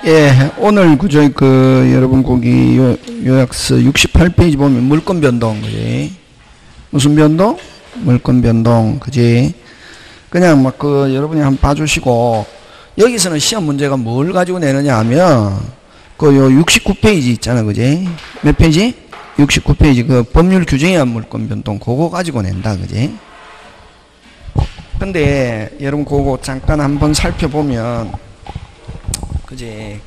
예, 오늘 여러분 거기 요약서 68페이지 보면 물건 변동, 그지? 무슨 변동? 물건 변동, 그지? 그냥 여러분이 한번 봐주시고, 여기서는 시험 문제가 뭘 가지고 내느냐 하면, 요 69페이지 있잖아, 그지? 몇 페이지? 69페이지, 법률 규정에 의한 물건 변동, 그거 가지고 낸다, 그지? 근데, 여러분 그거 잠깐 한번 살펴보면, 그지?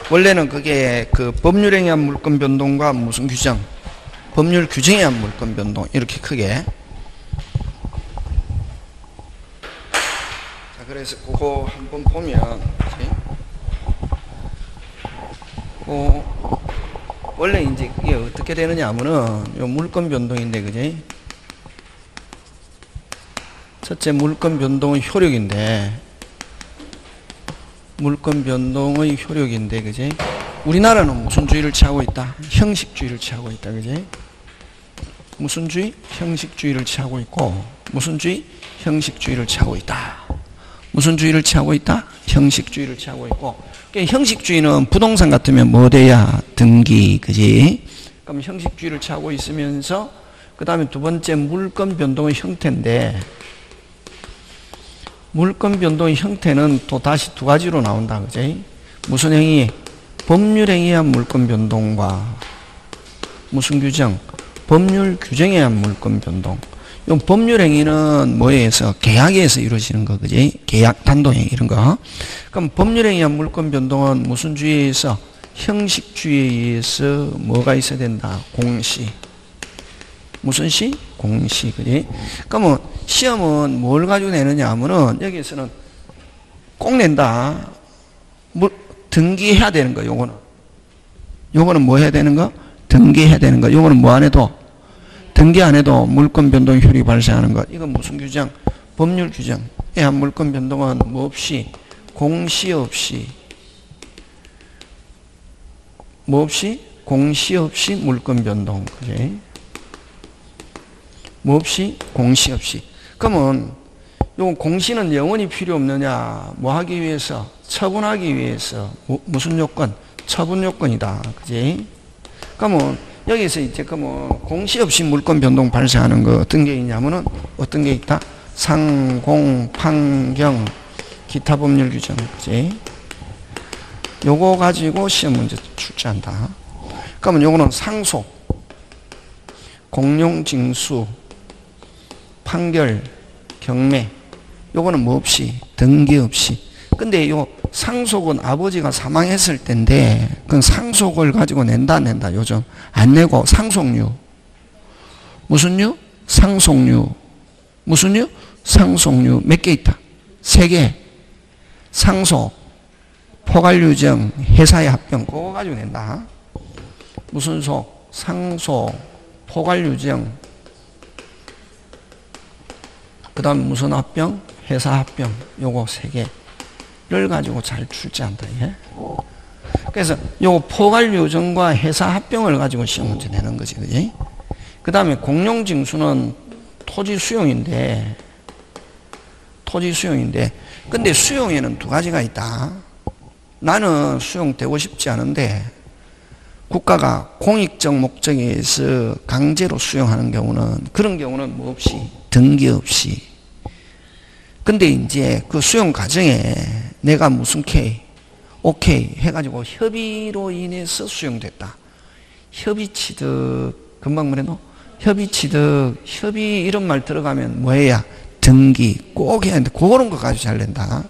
원래는 그게 법률에 의한 물건 변동과 무슨 규정? 법률 규정에 의한 물건 변동. 이렇게 크게. 자, 그래서 그거 한번 보면, 그지? 원래 이제 이게 어떻게 되느냐 하면은, 요 물건 변동인데, 그지? 첫째, 물건 변동의 효력인데, 물건 변동의 효력인데, 그지? 우리나라는 무슨 주의를 취하고 있다? 형식주의를 취하고 있다, 그지? 무슨 주의? 형식주의를 취하고 있고, 무슨 주의? 형식주의를 취하고 있다. 무슨 주의를 취하고 있다? 형식주의를 취하고 있고, 형식주의는 부동산 같으면 뭐 돼야? 등기, 그지? 그럼 형식주의를 취하고 있으면서, 그 다음에 두 번째 물건 변동의 형태인데, 물건 변동의 형태는 또 다시 두 가지로 나온다, 그지? 무슨 행위? 법률 행위에 의한 물건 변동과 무슨 규정? 법률 규정에 의한 물건 변동. 이 법률 행위는 뭐에 의해서? 계약에 의해서 이루어지는 거, 그지? 계약, 단독행위 이런 거. 그럼 법률 행위에 의한 물건 변동은 무슨 주의에 의해서? 형식주의에 의해서 뭐가 있어야 된다? 공시. 무슨 시? 공시, 그지? 그러면 시험은 뭘 가지고 내느냐 하면은 여기에서는 꼭 낸다. 등기해야 되는 거, 요거는. 요거는 뭐 해야 되는 거? 등기해야 되는 거. 요거는 뭐 안 해도? 등기 안 해도 물건 변동 효력이 발생하는 것. 이건 무슨 규정? 법률 규정. 한 물건 변동은 뭐 없이, 공시 없이, 뭐 없이? 공시 없이 물건 변동, 그지? 뭐 없이? 공시 없이. 그러면 요 공시는 영원히 필요 없느냐? 뭐 하기 위해서? 처분하기 위해서. 무슨 요건? 처분 요건이다. 그지? 그러면 여기서 이제 공시 없이 물건 변동 발생하는 거 어떤 게 있냐면은 어떤 게 있다? 상공, 판경, 기타 법률 규정. 그지? 요거 가지고 시험 문제 출제한다. 그러면 요거는 상소, 공용 징수, 판결, 경매, 요거는 뭐 없이, 등기 없이. 근데 요 상속은 아버지가 사망했을 때인데, 그건 상속을 가지고 낸다, 안 낸다, 요즘. 안 내고, 상속류. 무슨 류? 상속류. 무슨 류? 상속류. 몇 개 있다? 3개. 상속, 포괄유정, 회사의 합병, 그거 가지고 낸다. 무슨 속? 상속, 포괄유정, 그 다음에 무슨 합병? 회사 합병. 요거 3개를 가지고 잘 출제한다. 예? 그래서 요거 포괄유정과 회사 합병을 가지고 시험 문제 내는 거지. 그지? 그 다음에 공용징수는 토지 수용인데, 근데 수용에는 두 가지가 있다. 나는 수용되고 싶지 않은데, 국가가 공익적 목적에 의해서 강제로 수용하는 경우는, 그런 경우는 뭐 없이, 등기 없이. 근데 이제 그 수용 과정에 내가 무슨 오케이 해가지고 협의로 인해서 수용됐다. 협의취득, 금방 뭐래노? 협의취득, 협의 이런 말 들어가면 뭐해야? 등기 꼭 해야 하는데, 그런 거 가지고 잘 낸다.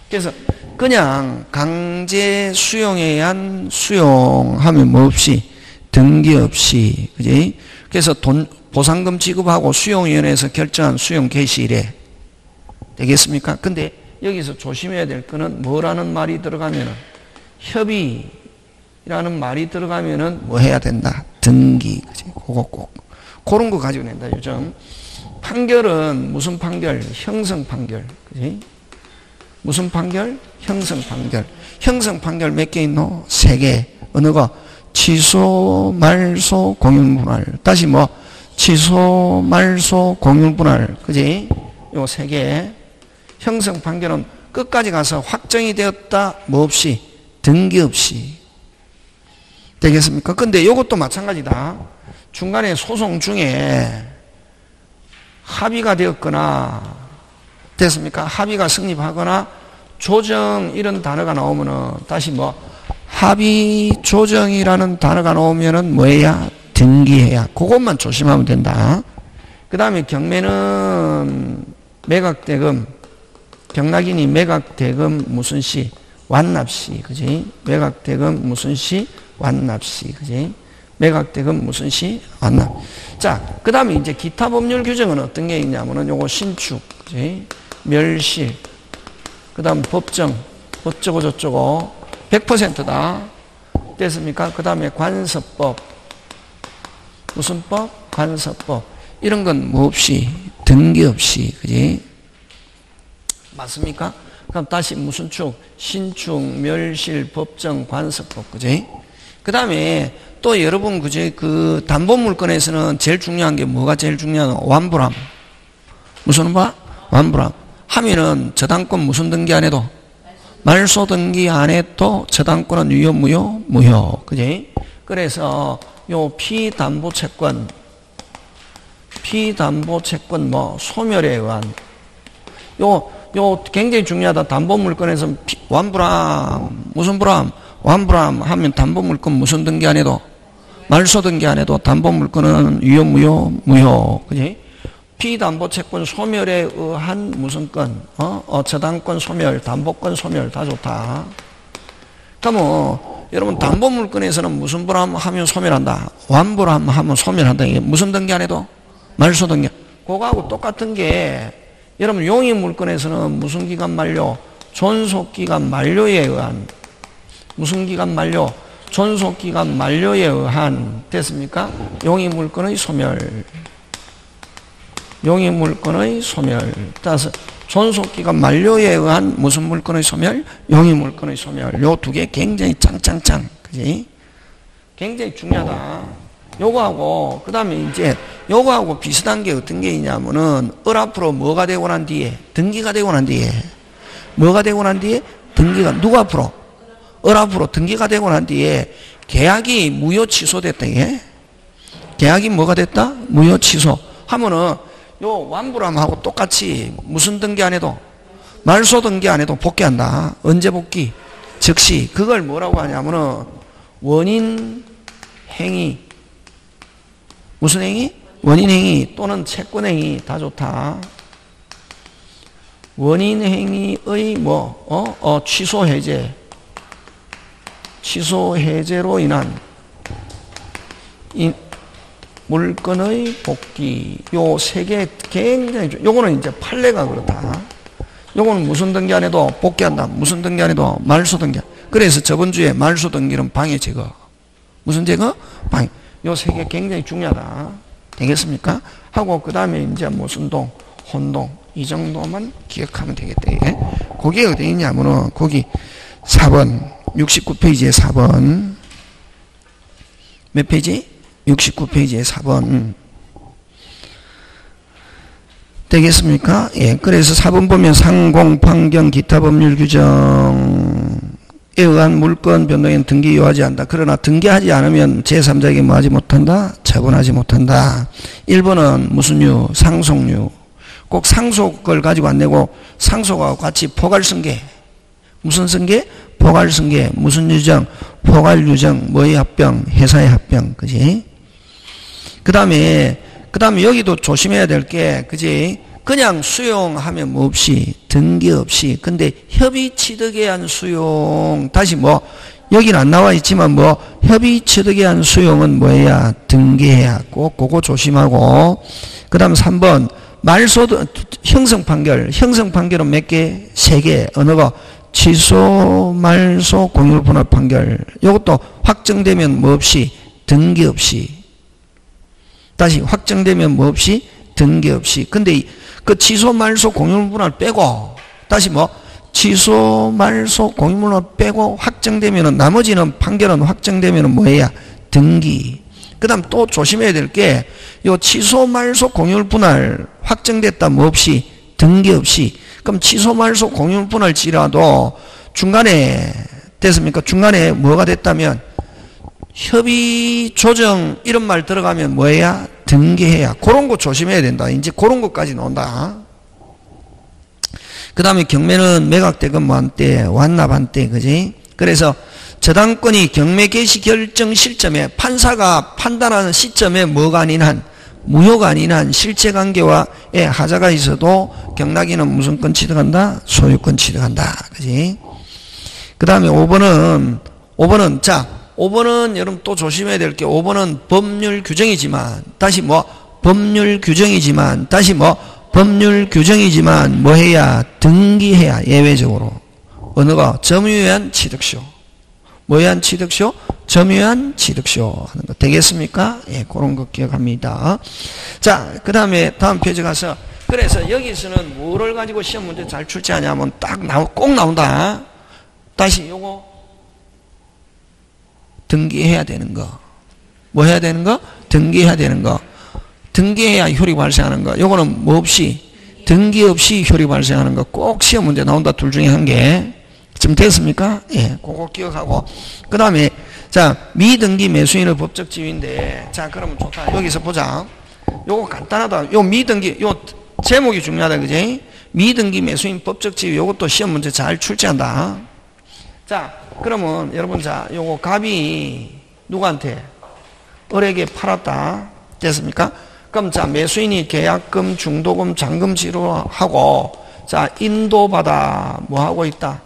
그래서 그냥 강제 수용에 의한 수용하면 뭐 없이, 등기 없이, 그지? 그래서 보상금 지급하고 수용위원회에서 결정한 수용 개시일에 되겠습니까? 근데 여기서 조심해야 될 거는 뭐라는 말이 들어가면은, 협의라는 말이 들어가면은 뭐 해야 된다? 등기, 그지? 그거 꼭. 그런 거 가지고 낸다, 요즘. 판결은 무슨 판결? 형성 판결, 그지? 무슨 판결? 형성 판결. 형성 판결 몇 개 있노? 3개. 어느 거? 취소, 말소, 공율분할. 다시 뭐? 취소, 말소, 공율분할. 그지? 요 3개. 형성 판결은 끝까지 가서 확정이 되었다, 뭐 없이? 등기 없이. 되겠습니까? 근데 이것도 마찬가지다. 중간에 소송 중에 합의가 되었거나, 됐습니까? 합의가 성립하거나, 조정 이런 단어가 나오면은, 다시 뭐, 합의 조정이라는 단어가 나오면은 뭐해야? 등기해야. 그것만 조심하면 된다. 그 다음에 경매는 매각대금, 경락인이 매각대금 무슨 시? 완납시. 그지? 매각대금 무슨 시? 완납시. 그지? 매각대금 무슨 시? 완납. 자, 그 다음에 이제 기타 법률 규정은 어떤 게 있냐면은 요거 신축, 그지? 멸실, 그 다음 법정, 어쩌고 저쩌고, 100%다. 됐습니까? 그 다음에 관서법. 무슨 법? 관서법. 이런 건 뭐 없이, 등기 없이, 그지? 맞습니까? 그럼 다시 무슨 축? 신축, 멸실, 법정, 관서법, 그지? 그 다음에 또 여러분, 그지? 그 담보물건에서는 제일 중요한 게 뭐가 제일 중요하나? 완불함. 무슨 바? 완불함. 하면은 저당권 무슨 등기 안 해도? 말소 등기 안 해도 저당권은 유효, 무효? 무효. 그지? 그래서 요 피담보채권 뭐 소멸에 의한 요 굉장히 중요하다. 담보물건에서 완불함, 무슨 불함? 완불함 하면 담보물건 무슨 등기 안 해도? 말소 등기 안 해도 담보물건은 유효, 무효? 무효. 그지? 피담보채권 소멸에 의한 무슨 건? 저당권 소멸, 담보권 소멸 다 좋다. 그러면 여러분 담보물건에서는 무슨 불함 하면 소멸한다. 완불함 하면 소멸한다. 이게 무슨 등기 안 해도? 말소 등기. 그거하고 똑같은 게 여러분 용의물건에서는 무슨 기간 만료? 존속기간 만료에 의한 무슨 기간 만료? 존속기간 만료에 의한 됐습니까? 용의물건의 소멸. 용의물건의 소멸. 따라서 존속기간 만료에 의한 무슨 물건의 소멸? 용의물건의 소멸. 요 두 개 굉장히 짱짱짱. 그지? 굉장히 중요하다. 요거하고, 그 다음에 이제, 요거하고 비슷한 게 어떤 게 있냐면은, 앞으로 뭐가 되고 난 뒤에, 등기가 되고 난 뒤에, 뭐가 되고 난 뒤에, 등기가, 누가 앞으로? 앞으로 등기가 되고 난 뒤에, 계약이 무효 취소됐다, 이게. 계약이 뭐가 됐다? 무효 취소. 하면은, 요 완불함하고 똑같이 무슨 등기 안 해도, 말소 등기 안 해도 복귀한다. 언제 복귀? 즉시. 그걸 뭐라고 하냐면은, 원인 행위. 무슨 행위? 원인 행위 또는 채권 행위 다 좋다. 원인 행위의 취소 해제. 취소 해제로 인한 물건의 복귀. 요 세 개 굉장히 요거는 이제 판례가 그렇다. 요거는 무슨 등기 안 해도 복귀한다. 무슨 등기 안 해도 말소 등기. 그래서 저번 주에 말소 등기는 방해 제거. 무슨 제거? 방해. 요 세 개 굉장히 중요하다. 되겠습니까? 하고 그 다음에 이제 무슨 동, 혼동 이 정도만 기억하면 되겠다. 예? 거기 어디 있냐면은 거기 4번 69페이지에 4번 몇 페이지? 69페이지에 4번 되겠습니까? 예. 그래서 4번 보면 상공, 판경, 기타 법률 규정에 의한 물건 변동에는 등기 요하지 않는다. 그러나 등기하지 않으면 제3자에게 뭐하지 못한다? 처분하지 못한다. 1번은 무슨 유? 상속유. 꼭 상속을 가지고 안 내고 상속하고 같이 포괄승계. 무슨 승계? 포괄승계. 무슨 유정? 포괄유정. 뭐의 합병? 회사의 합병. 그지? 그 다음에 여기도 조심해야 될 게, 그지? 그냥 수용하면 뭐 없이, 등기 없이. 근데 협의 취득에 의한 수용, 다시 여기는 안 나와 있지만 협의 취득에 의한 수용은 뭐야? 등기해야. 꼭 그거 조심하고. 그 다음 3번, 형성판결. 형성판결은 몇 개? 3개. 어느 거? 취소, 말소, 공유분할 판결. 이것도 확정되면 뭐 없이, 등기 없이. 다시 확정되면 뭐 없이? 등기 없이. 근데 그 취소, 말소, 공유분할 빼고, 다시 취소, 말소, 공유분할 빼고 확정되면은, 나머지는 판결은 확정되면은 뭐해야? 등기. 그 다음 또 조심해야 될 게, 요 취소, 말소, 공유분할 확정됐다 뭐 없이? 등기 없이. 그럼 취소, 말소, 공유분할지라도 중간에 됐습니까? 중간에 뭐가 됐다면 협의 조정 이런 말 들어가면 뭐해야? 등기해야. 그런 거 조심해야 된다. 이제 그런 것까지 나온다. 그 다음에 경매는 매각대금 뭐한때 완납한때 그지? 그래서 저당권이 경매 개시 결정 시점에 판사가 판단하는 시점에 뭐가 아닌 한 무효가 아닌 한 실체관계와의 하자가 있어도 경락인은 무슨 권 취득한다? 소유권 취득한다. 그지? 그 다음에 5번은 자 5번은 여러분 또 조심해야 될 게 5번은 법률 규정이지만 다시 법률 규정이지만 뭐 해야? 등기해야. 예외적으로 어느 거? 점유한 취득쇼. 뭐에 한 취득쇼? 점유한 취득쇼 하는 거 되겠습니까? 예, 그런 거 기억합니다. 자, 그 다음에 다음 페이지 가서 그래서 여기서는 뭐를 가지고 시험 문제 잘 출제하냐면 꼭 나온다. 다시 요거 등기해야 되는 거. 뭐 해야 되는 거? 등기해야 되는 거. 등기해야 효리 발생하는 거. 요거는 뭐 없이 등기 없이 효리 발생하는 거 꼭 시험 문제 나온다. 둘 중에 한 개. 지금 됐습니까? 예, 그거 기억하고. 그 다음에, 자, 미등기 매수인의 법적 지위인데, 자, 그러면 좋다. 여기서 보자. 요거 간단하다. 요 미등기, 요 제목이 중요하다. 그지? 미등기 매수인 법적 지위, 요것도 시험 문제 잘 출제한다. 자, 그러면 여러분, 자, 요거 갑이 누구한테? 을에게 팔았다. 됐습니까? 그럼 자, 매수인이 계약금, 중도금, 잔금 지불하고, 자, 인도받아, 뭐 하고 있다?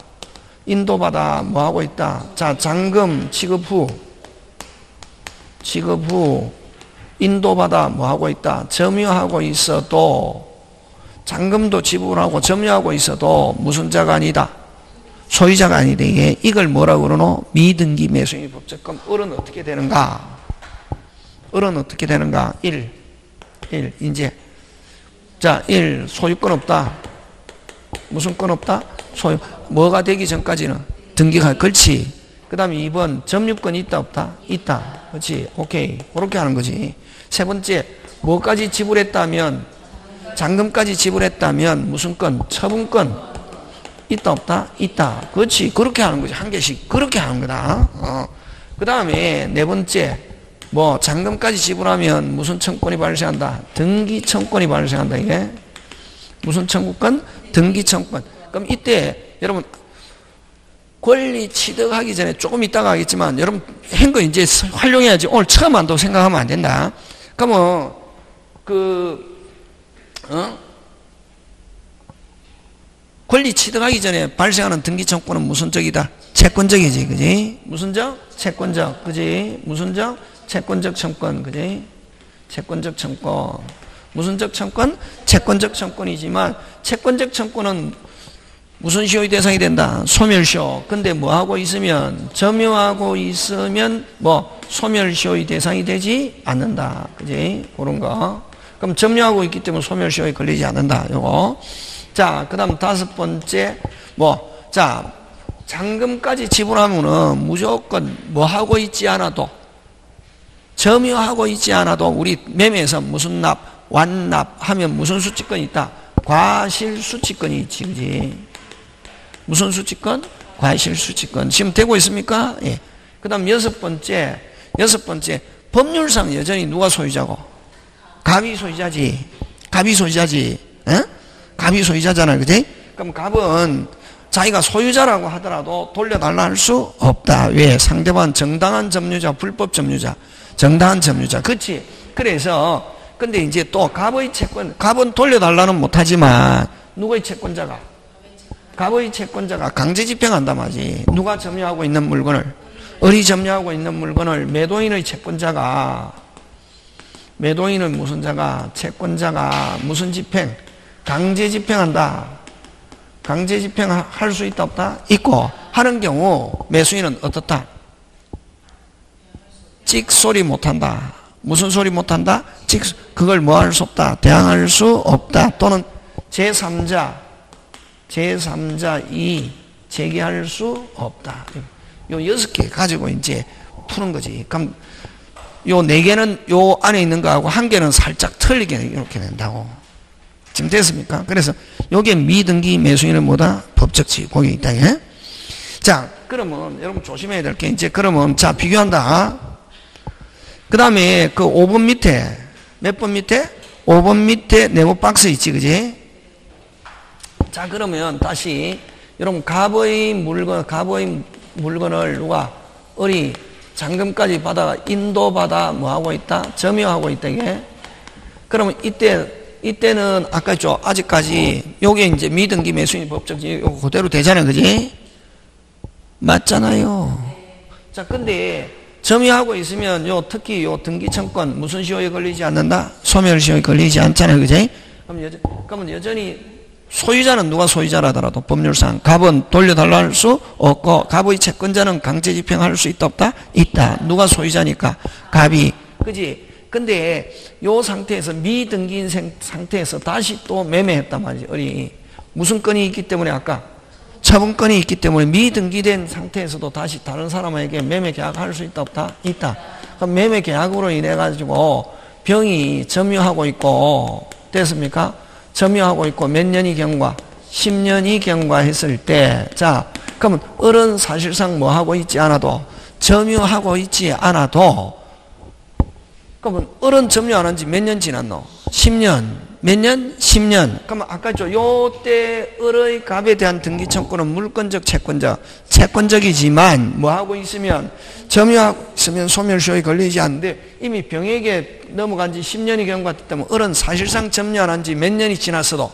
인도받아 뭐 하고 있다? 자, 잔금 지급 후 인도받아 뭐 하고 있다? 점유하고 있어도 잔금도 지불하고 점유하고 있어도 무슨 자가 아니다? 소유자가 아니다. 이걸 뭐라고 그러노? 미등기 매수인의 법적. 그럼 을은 어떻게 되는가? 을은 어떻게 되는가? 1 이제 자, 1 소유권 없다. 무슨 권 없다? 소유. 뭐가 되기 전까지는 등기가 그렇지. 그 다음에 2번 점유권이 있다 없다? 있다. 그렇지. 오케이. 그렇게 하는 거지. 세 번째 뭐까지 지불했다면 잔금까지 지불했다면 무슨 건? 처분권 있다 없다? 있다. 그렇지. 그렇게 하는 거지. 한 개씩 그렇게 하는 거다. 그 다음에 네 번째 뭐 잔금까지 지불하면 무슨 청권이 발생한다? 등기 청권이 발생한다. 이게 무슨 청구권? 등기 청권. 그럼 이때 여러분 권리 취득하기 전에 조금 이따가 하겠지만 여러분 한 거 이제 활용해야지. 오늘 처음 한다고 생각하면 안 된다. 그러면 권리 취득하기 전에 발생하는 등기 청구는 무슨 적이다? 채권적이지, 그지? 무슨 적? 채권적, 그지? 무슨 적? 채권적 청권, 그지? 채권적 청권. 무슨 적 청권? 채권적 청권이지만 채권적 청권은 무슨 시효의 대상이 된다? 소멸시효. 근데 뭐 하고 있으면 점유하고 있으면 뭐 소멸시효의 대상이 되지 않는다. 그지? 그런 거. 그럼 점유하고 있기 때문에 소멸시효에 걸리지 않는다. 요거. 자, 그다음 다섯 번째 자, 잔금까지 지불하면은 무조건 뭐 하고 있지 않아도 점유하고 있지 않아도 우리 매매에서 무슨 납, 완납 하면 무슨 수취권이 있다? 과실수취권이 있지, 그지? 무슨 수취권? 과실수취권. 지금 되고 있습니까? 예. 그 다음 여섯 번째, 법률상 여전히 누가 소유자고? 갑이 소유자지. 에? 갑이 소유자잖아, 그지? 그럼 갑은 자기가 소유자라고 하더라도 돌려달라 할 수 없다. 왜? 상대방 정당한 점유자, 불법 점유자. 정당한 점유자. 그치? 그래서, 근데 이제 또 갑의 채권, 갑은 돌려달라는 못하지만, 누구의 채권자가? 갑의 채권자가 강제 집행한단 말이지. 누가 점유하고 있는 물건을, 을이 점유하고 있는 물건을 매도인의 채권자가, 매도인은 무슨 자가? 채권자가 무슨 집행? 강제 집행한다. 강제 집행할 수 있다 없다? 있고, 하는 경우 매수인은 어떻다? 찍 소리 못한다. 무슨 소리 못한다? 그걸 뭐 할 수 없다? 대항할 수 없다. 또는 제3자이 제기할 수 없다. 요 6개 가지고 이제 푸는 거지. 그럼 요 4개는 요 안에 있는 거하고 1개는 살짝 틀리게 이렇게 된다고. 지금 됐습니까? 그래서 요게 미등기 매수인은 뭐다? 법적 지위. 거기 있다. 예? 자, 그러면 여러분 조심해야 될 게 이제 그러면 자 비교한다. 그 다음에 그 5번 밑에 몇 번 밑에? 5번 밑에 네모 박스 있지, 그지? 자, 그러면 다시 여러분 갑의 물건을 누가 을이 잔금까지 받아 인도받아 뭐 하고 있다? 점유하고 있다 이게. 그러면 이때는 아까 있죠. 아직까지 요게 이제 미등기 매수인 법정지 요거 그대로 되잖아요, 그지? 맞잖아요. 자, 근데 점유하고 있으면 특히 등기청권 무슨 시효에 걸리지 않는다? 소멸시효에 걸리지 않잖아요, 그지? 그러면 여전히 소유자는 누가 소유자라더라도 법률상 갑은 돌려달라 할 수 없고 갑의 채권자는 강제 집행할 수 있다 없다? 있다. 누가 소유자니까 갑이, 그지? 근데 요 상태에서 미등기인 상태에서 다시 또 매매했단 말이지. 무슨 건이 있기 때문에 아까 처분권이 있기 때문에 미등기된 상태에서도 다시 다른 사람에게 매매 계약할 수 있다 없다? 있다. 그럼 매매 계약으로 인해 가지고 병이 점유하고 있고 됐습니까? 점유하고 있고 몇 년이 경과? 10년이 경과했을 때, 자, 그러면 을은 사실상 뭐 하고 있지 않아도 점유하고 있지 않아도 그러면 을은 점유 안 한 지 몇 년 지났노? 10년. 몇 년? 10년. 그러면 아까 있죠. 요때 을의 갑에 대한 등기청구는 물권적, 채권적이지만 뭐 하고 있으면 점유하고 있으면 소멸시효에 걸리지 않는데 이미 병에게 넘어간 지 10년이 경과됐기 때문에 을은 사실상 점유 안 한 지 몇 년이 지났어도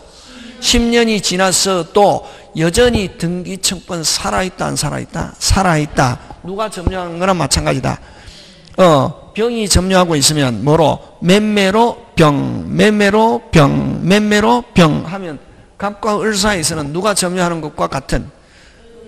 10년이 지났어도 여전히 등기청구는 살아있다 안 살아있다? 살아있다. 누가 점유한 거나 마찬가지다. 병이 점유하고 있으면 뭐로? 매매로 병 하면 갑과 을 사이에서는 누가 점유하는 것과 같은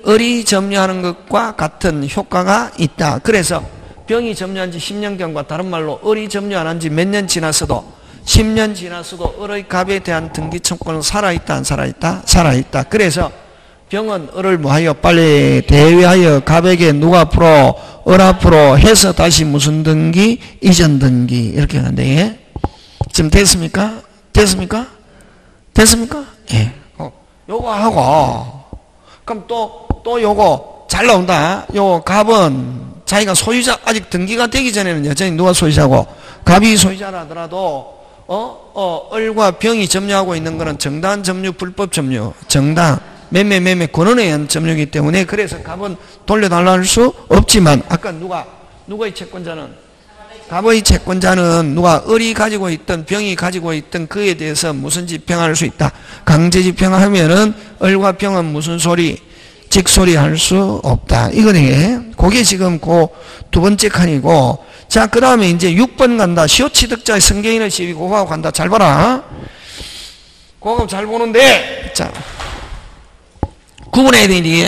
을이 점유하는 것과 같은 효과가 있다. 그래서 병이 점유한 지 10년 경과 다른 말로 을이 점유 안 한 지 몇 년 지났어도 10년 지났어도 을의 갑에 대한 등기청구는 살아있다 안 살아있다? 살아있다. 그래서 병은 을을 뭐하여 빨리 대위하여 갑에게 누가 앞으로 을 앞으로 해서 다시 무슨 등기? 이전 등기 이렇게 하는데 지금 됐습니까? 됐습니까? 예. 요거 하고 그럼 또 요거 잘 나온다. 요 갑은 자기가 소유자 아직 등기가 되기 전에는 여전히 누가 소유자고 갑이 소유자라 하더라도 을과 병이 점유하고 있는 거는 정당 점유 불법 점유 정당 매매 권한에 의한 점유이기 때문에 그래서 갑은 돌려달라 할 수 없지만 아까 누구의 채권자는 갑의 채권자는 누가 을이 가지고 있던 병이 가지고 있던 그에 대해서 무슨 집행할 수 있다. 강제 집행하면은 을과 병은 무슨 소리? 직소리 할 수 없다. 이거네. 그게 지금 그 두 번째 칸이고 자 그 다음에 이제 6번 간다. 시효취득자의 승계인의 시비 고하고 간다. 잘 봐라. 그거 잘 보는데 자 구분해야 되니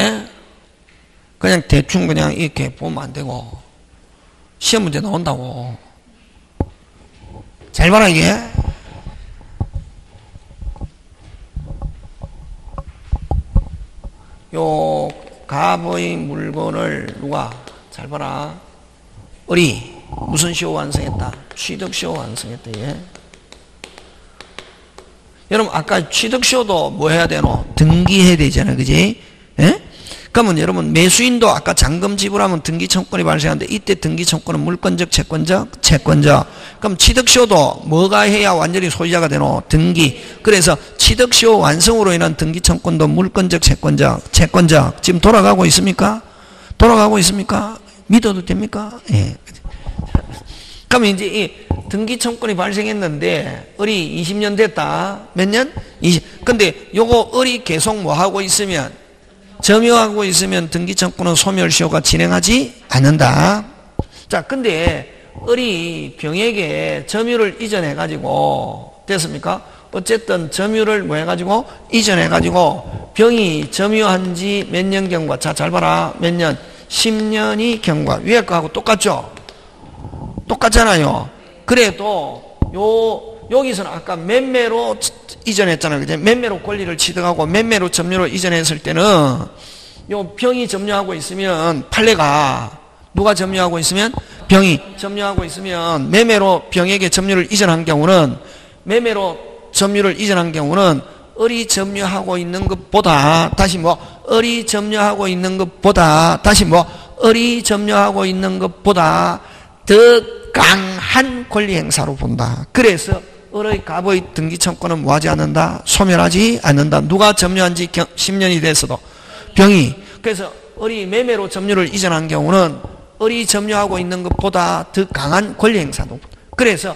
그냥 대충 그냥 이렇게 보면 안 되고 시험 문제 나온다고. 잘 봐라 이게. 요 갑의 물건을 누가 잘 봐라. 을이 무슨 시효 완성했다? 취득시효 완성했다. 예. 여러분 아까 취득시효도 뭐 해야 되노? 등기해야 되잖아, 그지? 예? 그러면 여러분 매수인도 아까 잔금 지불하면 등기청권이 발생하는데 이때 등기청권은 물권적, 채권적. 그럼 취득시효도 뭐가 해야 완전히 소유자가 되노? 등기. 그래서 취득시효 완성으로 인한 등기청권도 물권적, 채권적. 지금 돌아가고 있습니까? 돌아가고 있습니까? 믿어도 됩니까? 예. 그러면 이제 이 등기청권이 발생했는데 을이 20년 됐다. 몇 년? 20. 근데 요거 을이 계속 뭐 하고 있으면 점유하고 있으면 등기청구는 소멸시효가 진행하지 않는다. 자, 근데 을이 병에게 점유를 이전해가지고 됐습니까? 어쨌든 점유를 뭐 해가지고 이전해가지고 병이 점유한 지 몇 년 경과. 자, 잘 봐라. 몇 년? 10년이 경과. 위에 거하고 똑같죠? 똑같잖아요. 그래도 여기서는 아까 매매로 이전했잖아요. 그죠? 매매로 권리를 취득하고 매매로 점유로 이전했을 때는 요 병이 점유하고 있으면 판례가 누가 점유하고 있으면 병이 점유하고 있으면 매매로 병에게 점유를 이전한 경우는 매매로 점유를 이전한 경우는 을이 점유하고 있는 것보다 다시 을이 점유하고 있는 것보다 다시 을이 점유하고 있는 것보다 더 강한 권리 행사로 본다. 그래서 을의 갑의 등기청구는 뭐하지 않는다? 소멸하지 않는다. 누가 점유한 지 10년이 됐어도 병이. 그래서 을이 매매로 점유를 이전한 경우는 을이 점유하고 있는 것보다 더 강한 권리 행사도. 그래서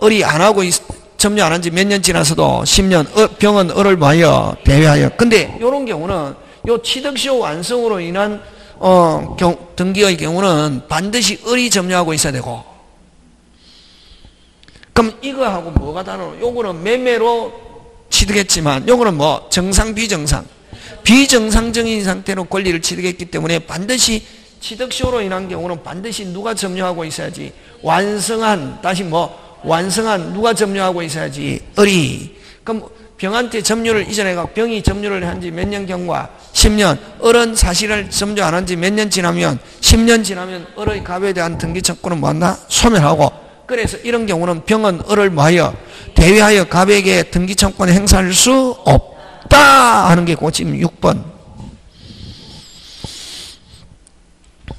을이 안 하고 점유 안 한 지 몇 년 지나서도 10년 병은 을을 뭐하여? 대회하여. 근데 이런 경우는 요 취득시효 완성으로 인한 등기의 경우는 반드시 을이 점유하고 있어야 되고. 그럼 이거하고 뭐가 다르노? 요거는 매매로 취득했지만 요거는 정상 비정상. 비정상적인 상태로 권리를 취득했기 때문에 반드시 취득시효로 인한 경우는 반드시 누가 점유하고 있어야지? 완성한, 다시 완성한 누가 점유하고 있어야지? 을이. 그럼 병한테 점유를 이전해가 병이 점유를 한 지 몇 년 경과? 10년. 을은 사실을 점유 안 한 지 몇 년 지나면? 10년 지나면 을의 갑에 대한 등기청구는 뭐한다? 소멸하고. 그래서 이런 경우는 병은 을을 뭐하여? 대위하여 갑에게 등기청구를 행사할 수 없다 하는 게 지금 6번.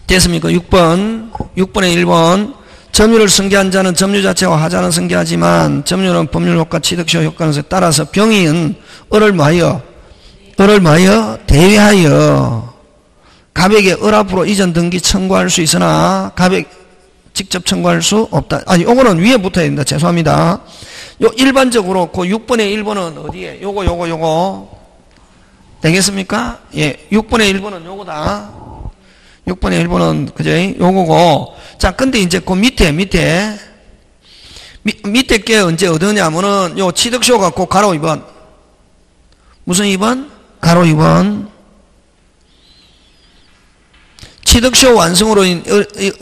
됐습니까? 6번에 1번. 점유를 승계한 자는 점유 자체와 하자는 승계하지만 점유는 법률 효과, 취득시효 효과는 따라서 병인 을을 뭐하여? 을을 뭐하여? 대위하여 갑에게 을 앞으로 이전 등기 청구할 수 있으나 갑에 직접 청구할 수 없다. 아니, 요거는 위에 붙어야 된다. 죄송합니다. 요 일반적으로 그 6번의 1번은 어디에? 요거 되겠습니까? 예. 6번의 1번은 요거다. 6번의 1번은 그제 요거고. 자, 근데 이제 그 밑에 게 언제 얻으냐면은 요 취득시효가 꼭 가로 2번. 무슨 2번? 가로 2번. 취득시효 완성으로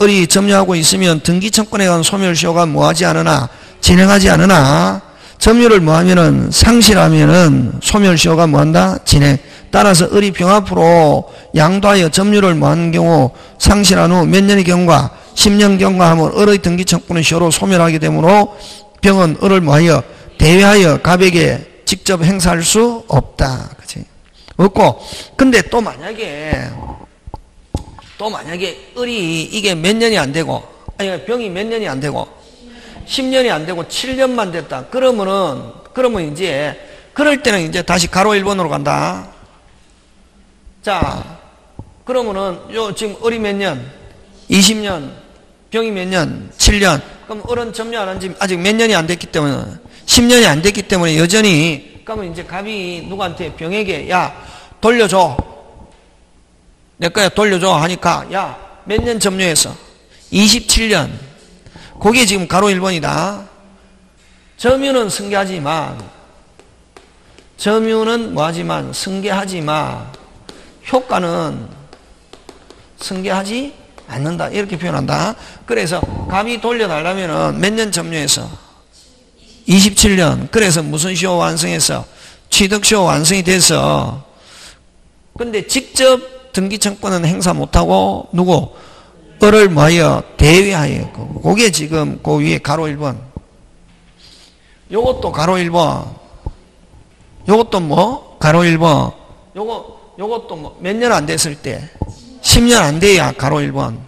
을이 점유하고 있으면 등기청구에 관한 소멸시효가 뭐하지 않으나 진행하지 않으나 점유를 뭐하면은 상실하면은 소멸시효가 뭐한다? 진행. 따라서 을이 병 앞으로 양도하여 점유를 뭐하는 경우 상실한 후 몇 년의 경과 10년 경과하면 을의 등기청구는 시효로 소멸하게 되므로 병은 을을 뭐하여 대위하여 갑에게 직접 행사할 수 없다. 그치? 없고. 근데 또 만약에 을이 이게 몇 년이 안 되고, 아니, 병이 몇 년이 안 되고, 10년이 안 되고 7년만 됐다. 그러면 이제, 그럴 때는 이제 다시 가로 1번으로 간다. 자, 그러면은, 지금 을이 몇 년? 20년. 병이 몇 년? 7년. 그럼 을은 점유 안 한 지 아직 몇 년이 안 됐기 때문에, 10년이 안 됐기 때문에 여전히, 그러면 이제 갑이 누구한테 병에게, 야, 돌려줘. 내 거야 돌려줘 하니까 야 몇 년 점유했어? 27년. 그게 지금 가로 1번이다. 점유는 승계하지만 승계하지만 효과는 승계하지 않는다. 이렇게 표현한다. 그래서 갑이 돌려달라면은 몇 년 점유했어? 27년. 그래서 무슨 시효 완성했어? 취득시효 완성이 돼서. 근데 직접 등기청구는 행사 못하고 누구? 을을 뭐하여? 대위하여. 그게 지금 그 위에 가로 1번. 요것도 가로 1번. 요것도 뭐? 가로 1번. 요것도 몇 년 안 됐을 때? 10년 안 돼야 가로 1번.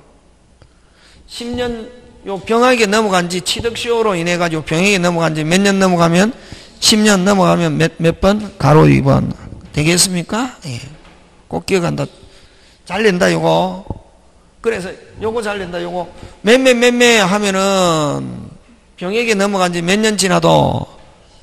10년 요 병에게 넘어간 지 취득시효로 인해 가지고 병에게 넘어간 지 몇 년 넘어가면 10년 넘어가면 몇 번? 가로 2번. 되겠습니까? 예. 꼭 기억한다. 잘 낸다, 요거. 그래서, 요거 잘 낸다, 요거. 맴매 하면은, 병에게 넘어간 지 몇 년 지나도,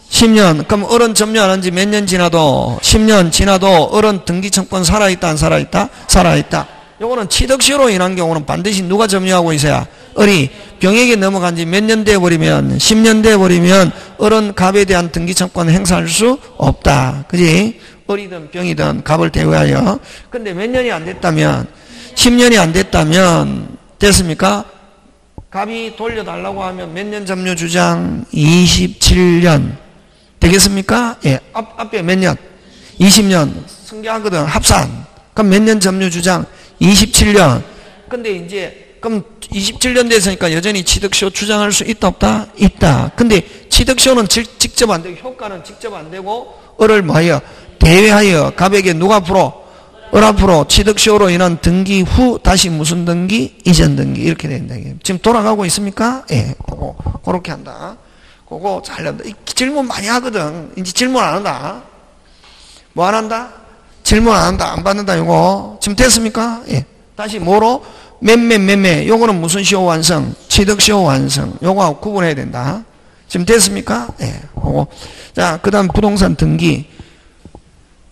10년. 그럼 을은 점유 안 한 지 몇 년 지나도, 10년 지나도, 을은 등기청구는 살아있다, 안 살아있다? 살아있다. 요거는 취득시효로 인한 경우는 반드시 누가 점유하고 있어야? 을이 병에게 넘어간 지 몇 년 돼버리면, 10년 돼버리면, 을은 갑에 대한 등기청구는 행사할 수 없다. 그지? 을이든 병이든 갑을 대위하여. 근데 몇 년이 안 됐다면, 10년이 안 됐다면, 됐습니까? 갑이 돌려달라고 하면 몇 년 점유 주장? 27년. 되겠습니까? 예. 앞에 몇 년? 20년. 승계하거든. 합산. 그럼 몇 년 점유 주장? 27년. 근데 이제, 그럼 27년 됐으니까 여전히 취득시효 주장할 수 있다, 없다? 있다. 근데 취득시효는 직접 안 되고, 효과는 직접 안 되고, 을을 뭐하여? 대회하여 갑에게 누가 앞으로? 을 앞으로 취득시효로 인한 등기 후 다시 무슨 등기? 이전 등기. 이렇게 된다. 지금 돌아가고 있습니까? 예. 그렇게 한다. 그거 잘 한다. 질문 많이 하거든. 이제 질문 안 한다. 뭐 안 한다? 질문 안 한다. 안 받는다. 이거. 지금 됐습니까? 예. 다시 뭐로? 매매. 요거는 무슨 시효 완성? 취득시효 완성. 요거하고 구분해야 된다. 지금 됐습니까? 예. 그거. 자, 그 다음 부동산 등기.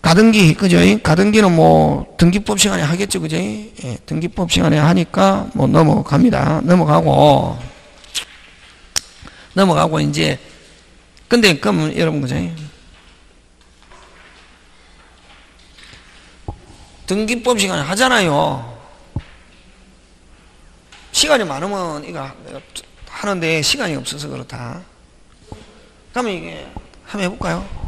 가등기, 그죠? 가등기는 뭐, 등기법 시간에 하겠죠, 그죠? 예, 등기법 시간에 하니까, 뭐, 넘어갑니다. 넘어가고, 이제, 근데, 그럼, 여러분, 그죠? 등기법 시간에 하잖아요. 시간이 많으면, 이거 하는데, 시간이 없어서 그렇다. 그러면 이게, 한번 해볼까요?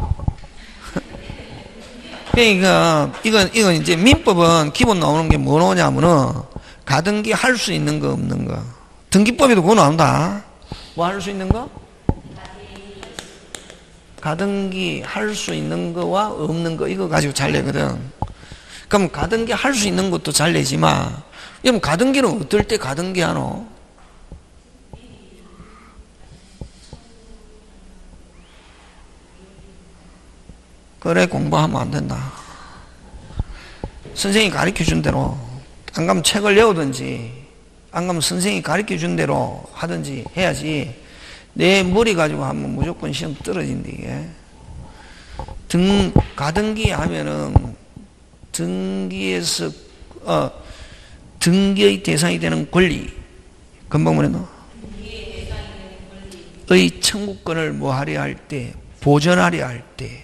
그러니까 이건 이제 민법은 기본 나오는 게 뭐 나오냐면은 가등기 할 수 있는 거 없는 거. 등기법에도 그거 나온다. 뭐 할 수 있는 거? 가등기 할 수 있는 거와 없는 거 이거 가지고 잘 내거든. 그럼 가등기 할 수 있는 것도 잘 내지만 그럼 가등기는 어떨 때 가등기 하노? 그래 공부하면 안 된다. 선생님이 가르쳐준 대로 안 가면 책을 외우든지 안 가면 선생님이 가르쳐준 대로 하든지 해야지 내 머리 가지고 하면 무조건 시험 떨어진다 이게. 가등기 하면은 등기에서 등기의 대상이 되는 권리 금방 뭐랬노? 의 청구권을 뭐 하려 할 때 보전하려 할 때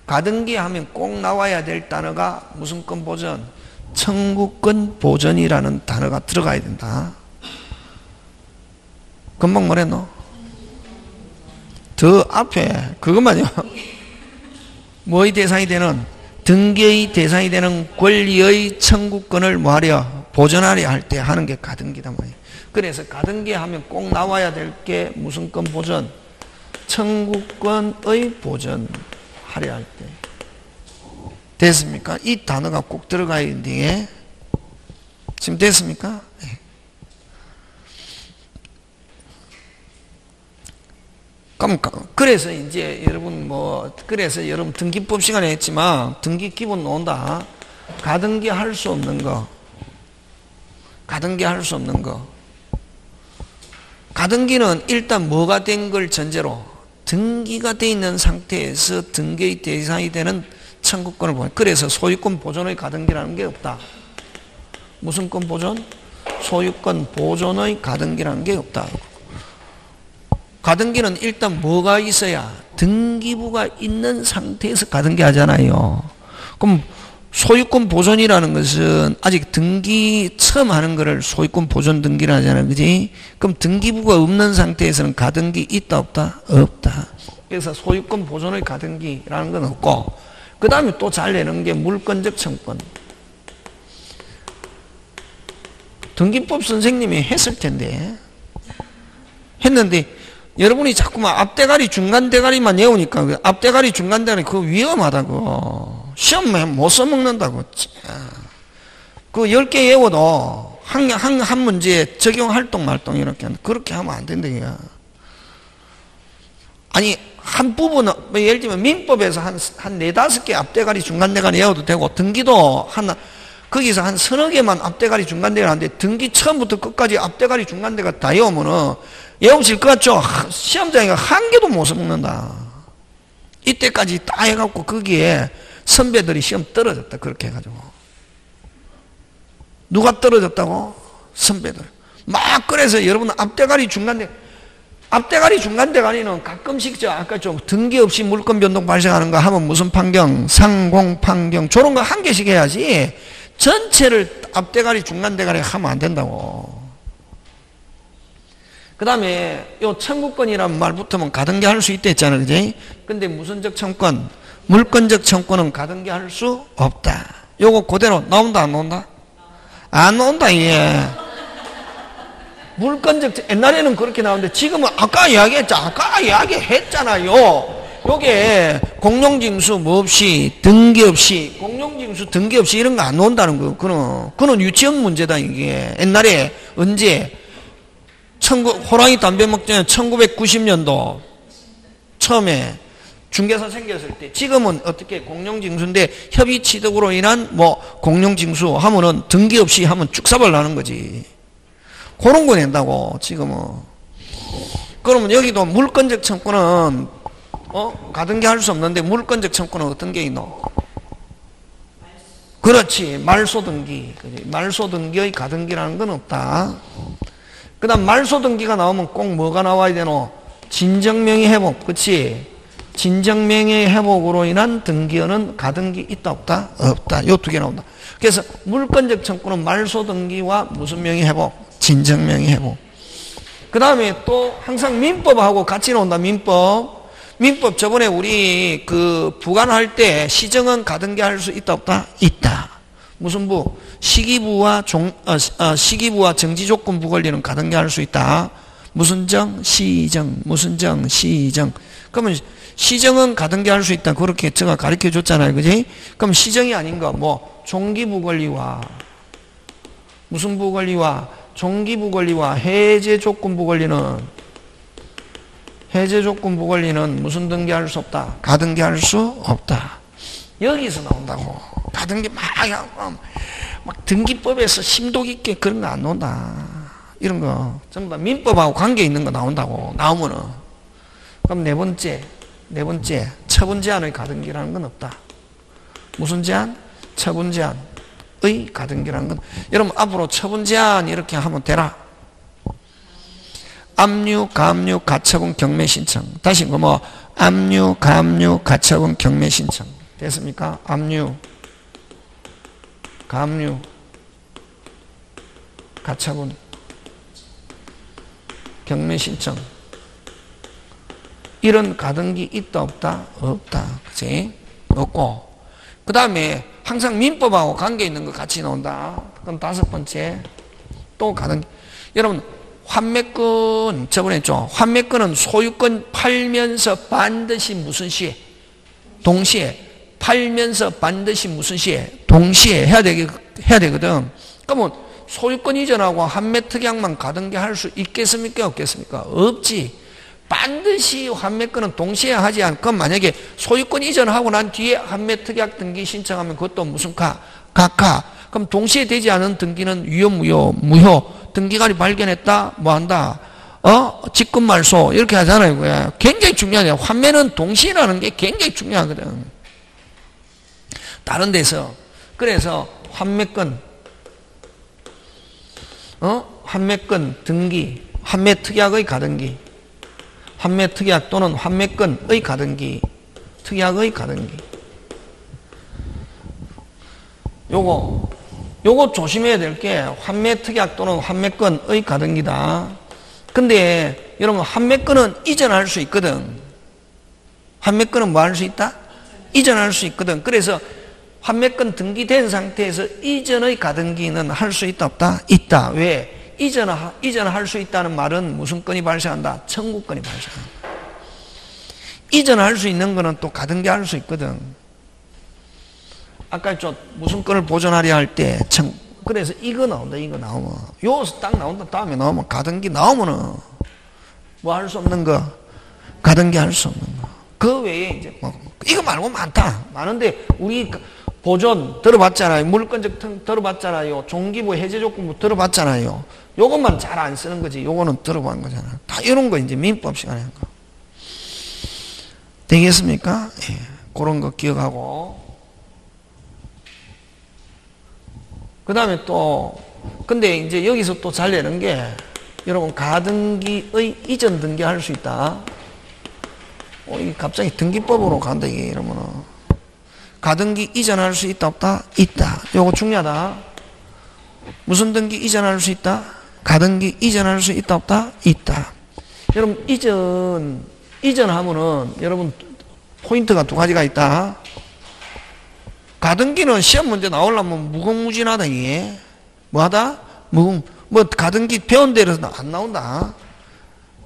가등기 하면 꼭 나와야 될 단어가 무슨 건 보전? 청구권 보전이라는 단어가 들어가야 된다. 금방 뭐랬노? 더 앞에 그것만요. 뭐의 대상이 되는? 등기의 대상이 되는 권리의 청구권을 뭐하려? 보전하려 할 때 하는 게 가등기다 말이에요. 그래서 가등기 하면 꼭 나와야 될 게 무슨 건 보전? 청구권의 보전 하려 할 때. 됐습니까? 이 단어가 꼭 들어가야 되는데 지금 됐습니까? 네. 그래서 이제 여러분 그래서 여러분 등기법 시간에 했지만 등기 기본 나온다. 가등기 할 수 없는 거. 가등기 할 수 없는 거. 가등기는 일단 뭐가 된 걸 전제로 등기가 돼 있는 상태에서 등기의 대상이 되는 청구권을 보내. 그래서 소유권 보존의 가등기라는 게 없다. 무슨 권 보존? 소유권 보존의 가등기라는 게 없다. 가등기는 일단 뭐가 있어야? 등기부가 있는 상태에서 가등기 하잖아요. 그럼 소유권 보존이라는 것은 아직 등기 처음 하는 거를 소유권 보존 등기를 하잖아요. 그지? 그럼 등기부가 없는 상태에서는 가등기 있다 없다? 없다. 그래서 소유권 보존의 가등기라는 건 없고 그 다음에 또 잘 내는 게 물권적 청구권. 등기법 선생님이 했을 텐데 했는데 여러분이 자꾸만 앞대가리 중간대가리만 외우니까 그 앞대가리 중간대가리 그거 위험하다고. 시험에 못 써먹는다고. 그 10개 외워도 한 문제에 적용 활동 말동 이렇게 그렇게 하면 안 된다 이거야. 아니 한 부분은 예를 들면 민법에서 한 4-5개 앞대가리 중간대가리 외워도 되고 등기도 거기서 한 서너 개만 앞대가리 중간대가리 하는데 등기 처음부터 끝까지 앞대가리 중간대가 다 외우면은 외우실 것 같죠? 시험장이가 한 개도 못 써먹는다. 이때까지 다 해갖고 거기에 선배들이 시험 떨어졌다. 그렇게 해가지고. 누가 떨어졌다고? 선배들. 막 그래서 여러분 앞대가리 중간대가리는 가끔씩 아까 좀 등기 없이 물권 변동 발생하는 거 하면 무슨 판경? 상공 판경. 저런 거 한 개씩 해야지. 전체를 앞대가리 중간대가리 하면 안 된다고. 그 다음에 요 청구권이라는 말 붙으면 가등기 할 수 있다 했잖아요. 그지? 근데 무슨적 청구권? 물권적 청구권은 가등기 할 수 없다. 요거 그대로 나온다 안 나온다? 안 나온다 예. 물권적 옛날에는 그렇게 나오는데 지금은 아까 이야기했잖아요. 요게 공룡징수 뭐 없이, 등기 없이, 공룡징수 등기 없이 이런 거 안 논다는 거예요. 그는 유치원 문제다, 이게. 옛날에, 언제? 호랑이 담배 먹자는 1990년도 처음에 중개사 생겼을 때, 지금은 어떻게 공룡징수인데 협의 취득으로 인한 뭐 공룡징수 하면은 등기 없이 하면 쭉사발 나는 거지. 그런 거 낸다고, 지금은. 그러면 여기도 물권적 청구는, 가등기 할 수 없는데 물권적 청구는 어떤 게 있노? 그렇지. 말소등기. 말소등기의 가등기라는 건 없다. 그 다음 말소등기가 나오면 꼭 뭐가 나와야 되노? 진정명의 회복. 그치? 진정명의 회복으로 인한 등기어는 가등기 있다 없다? 없다. 요 두 개 나온다. 그래서 물권적 청구는 말소등기와 무슨 명의 회복? 진정명의 회복. 그 다음에 또 항상 민법하고 같이 나온다. 민법 저번에 우리 부관할 때 시정은 가등기 할 수 있다 없다? 있다. 무슨 부? 시기부와 시기부와 정지조건부 권리는 가등기 할 수 있다. 무슨 정? 시정. 무슨 정? 시정. 그러면 시정은 가등기 할 수 있다. 그렇게 제가 가르쳐 줬잖아요. 그지? 그럼 시정이 아닌 거, 뭐, 종기부 권리와, 무슨 부 권리와, 종기부 권리와 해제조건부 권리는, 해제조건부 권리는 무슨 등기 할 수 없다? 가등기 할 수 없다. 여기서 나온다고. 가등기 막 등기법에서 심도 깊게 그런 거 안 나온다. 이런 거. 전부 다 민법하고 관계 있는 거 나온다고. 나오면은. 그럼 네 번째. 처분 제한의 가등기라는 건 없다. 무슨 제한? 처분 제한의 가등기라는 건. 여러분, 앞으로 처분 제한 이렇게 하면 되라. 압류, 가압류, 가처분, 경매 신청. 다시 압류, 가압류, 가처분, 경매 신청. 됐습니까? 압류, 가압류, 가처분, 경매 신청. 이런 가등기 있다 없다? 없다. 그치? 없고. 그 다음에 항상 민법하고 관계 있는 거 같이 나온다. 그럼 다섯 번째. 또 가등기. 여러분, 환매권, 저번에 했죠. 환매권은 소유권 팔면서 반드시 무슨 시에? 동시에. 팔면서 반드시 무슨 시에? 동시에 해야 되거든. 그러면 소유권 이전하고 환매특약만 가등기 할 수 있겠습니까? 없겠습니까? 없지. 반드시 환매권은 동시에 하지 않고, 만약에 소유권 이전하고 난 뒤에 환매특약 등기 신청하면 그것도 무슨 각하. 그럼 동시에 되지 않은 등기는 유효, 무효. 등기관이 발견했다, 뭐 한다? 직권 말소. 이렇게 하잖아요. 그게 굉장히 중요하네요. 환매는 동시에라는 게 굉장히 중요하거든. 다른 데서. 그래서 환매권, 환매권 등기, 환매특약의 가등기, 환매특약 또는 환매권의 가등기, 특약의 가등기. 요거 조심해야 될 게 환매특약 또는 환매권의 가등기다. 근데 여러분, 환매권은 이전할 수 있거든. 환매권은 뭐 할 수 있다? 이전할 수 있거든. 그래서 환매권 등기된 상태에서 이전의 가등기는 할 수 있다 없다? 있다. 왜? 이전할 수 있다는 말은 무슨 건이 발생한다? 청구권이 발생한다. 이전할 수 있는 거는 또 가등기 할 수 있거든. 아까 무슨 건을 보존하려 할 때 그래서 이거 나온다. 이거 나오면 요서 딱 나온다. 다음에 나오면 가등기 나오면은 뭐 할 수 없는 거? 가등기 할 수 없는 거. 그 외에 이제 이거 말고 많은데 우리 보존 들어봤잖아요. 물권적 들어봤잖아요. 종기부 해제조건부 들어봤잖아요. 요것만 잘 안 쓰는 거지. 요거는 들어본 거잖아. 다 이런 거 이제 민법 시간에 한 거. 되겠습니까? 예. 그런 거 기억하고. 그 다음에 또, 근데 이제 여기서 또 잘 내는 게, 여러분, 가등기의 이전 등기 할 수 있다. 이게 갑자기 등기법으로 간다, 이게, 이러면은. 가등기 이전할 수 있다, 없다? 있다. 요거 중요하다. 무슨 등기 이전할 수 있다? 가등기 이전할 수 있다, 없다? 있다. 여러분, 이전하면은, 여러분, 포인트가 두 가지가 있다. 가등기는 시험 문제 나오려면 무궁무진하다, 이게. 뭐 하다? 가등기 배운 대로는 안 나온다.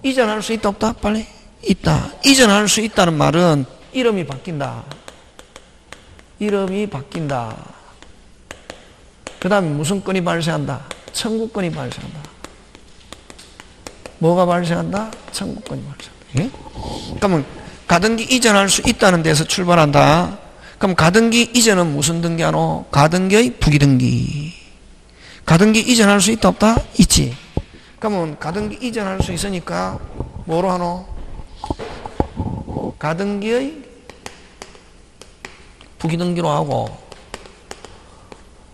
이전할 수 있다, 없다? 빨리. 있다. 이전할 수 있다는 말은 이름이 바뀐다. 이름이 바뀐다. 그 다음에 무슨 건이 발생한다? 청구권이 발생한다. 뭐가 발생한다? 청구권이 발생한다. 예? 그러면 가등기 이전할 수 있다는 데서 출발한다. 그럼 가등기 이전은 무슨 등기하노? 가등기의 부기등기. 가등기 이전할 수 있다 없다? 있지. 그러면 가등기 이전할 수 있으니까 뭐로 하노? 가등기의 부기등기로 하고,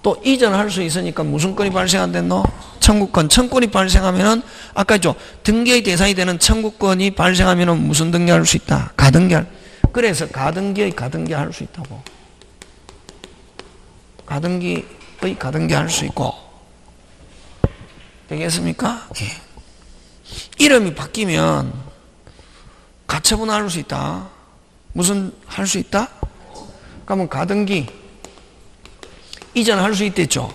또 이전할 수 있으니까 무슨 건이 발생한댔노? 청구권. 청구권이 발생하면은 아까 했죠. 등기의 대상이 되는 청구권이 발생하면은 무슨 등기할 수 있다? 가등기할. 그래서 가등기의 가등기 할 수 있다고. 가등기의 가등기 할 수 있고. 되겠습니까? 예. 이름이 바뀌면 가처분 할 수 있다. 무슨 할 수 있다? 그러면 가등기 이전할 수 있댔죠.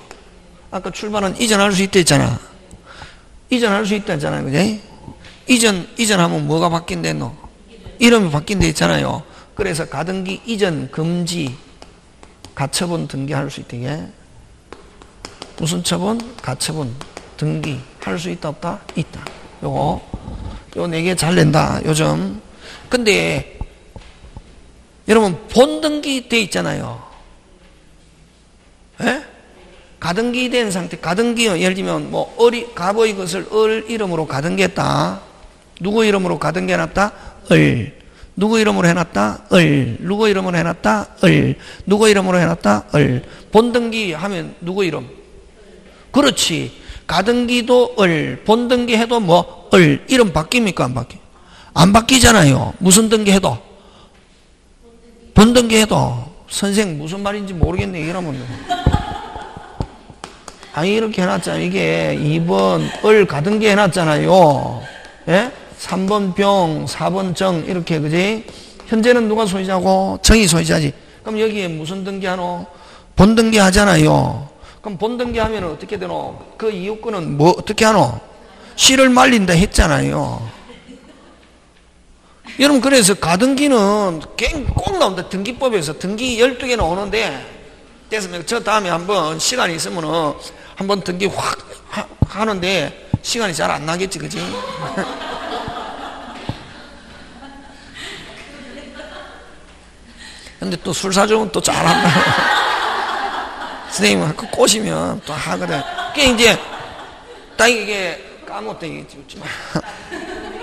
아까 출발은 이전할 수 있댔잖아. 이전할 수 있다잖아요. 그지? 이전하면 뭐가 바뀐댔노? 이름이 바뀐데 있잖아요. 그래서 가등기 이전 금지 가처분 등기할 수 있대. 무슨 처분? 가처분 등기 할 수 있다 없다? 있다. 요 4개 잘 낸다 요즘. 근데 여러분 본등기 돼 있잖아요. 예? 가등기 된 상태. 가등기 예를 들면 뭐 갑의 것을 이름으로 가등기했다. 누구 이름으로 가등기해놨다? 누구 이름으로 해놨다? 누구 이름으로 해놨다? 누구 이름으로 해놨다? 본등기 하면 누구 이름? 그렇지. 가등기도 본등기 해도 뭐 이름 바뀝니까? 안 바뀌? 안 바뀌잖아요. 무슨 등기 해도? 본등기 해도. 선생 무슨 말인지 모르겠네. 이러면 아니 이렇게 해놨잖아요. 이게 2번 가등기 해놨잖아요. 예? 3번 병, 4번 정 이렇게. 그지? 현재는 누가 소유자고? 정이 소유자지. 그럼 여기에 무슨 등기하노? 본등기 하잖아요. 그럼 본등기 하면 어떻게 되노? 그 이웃권은 뭐 어떻게 하노? 씨를 말린다 했잖아요. 여러분 그래서 가등기는 꼭 나온다. 등기법에서 등기 12개 나오는데 됐습니까? 저 다음에 한번 시간이 있으면은 한번 등기 확 하는데 시간이 잘 안 나겠지. 그지? 근데 또 술 사주면 또 잘한다. 선생님 꼬시면 또 하거든. 그게 이제 딱 이게 까먹었다 얘기했지.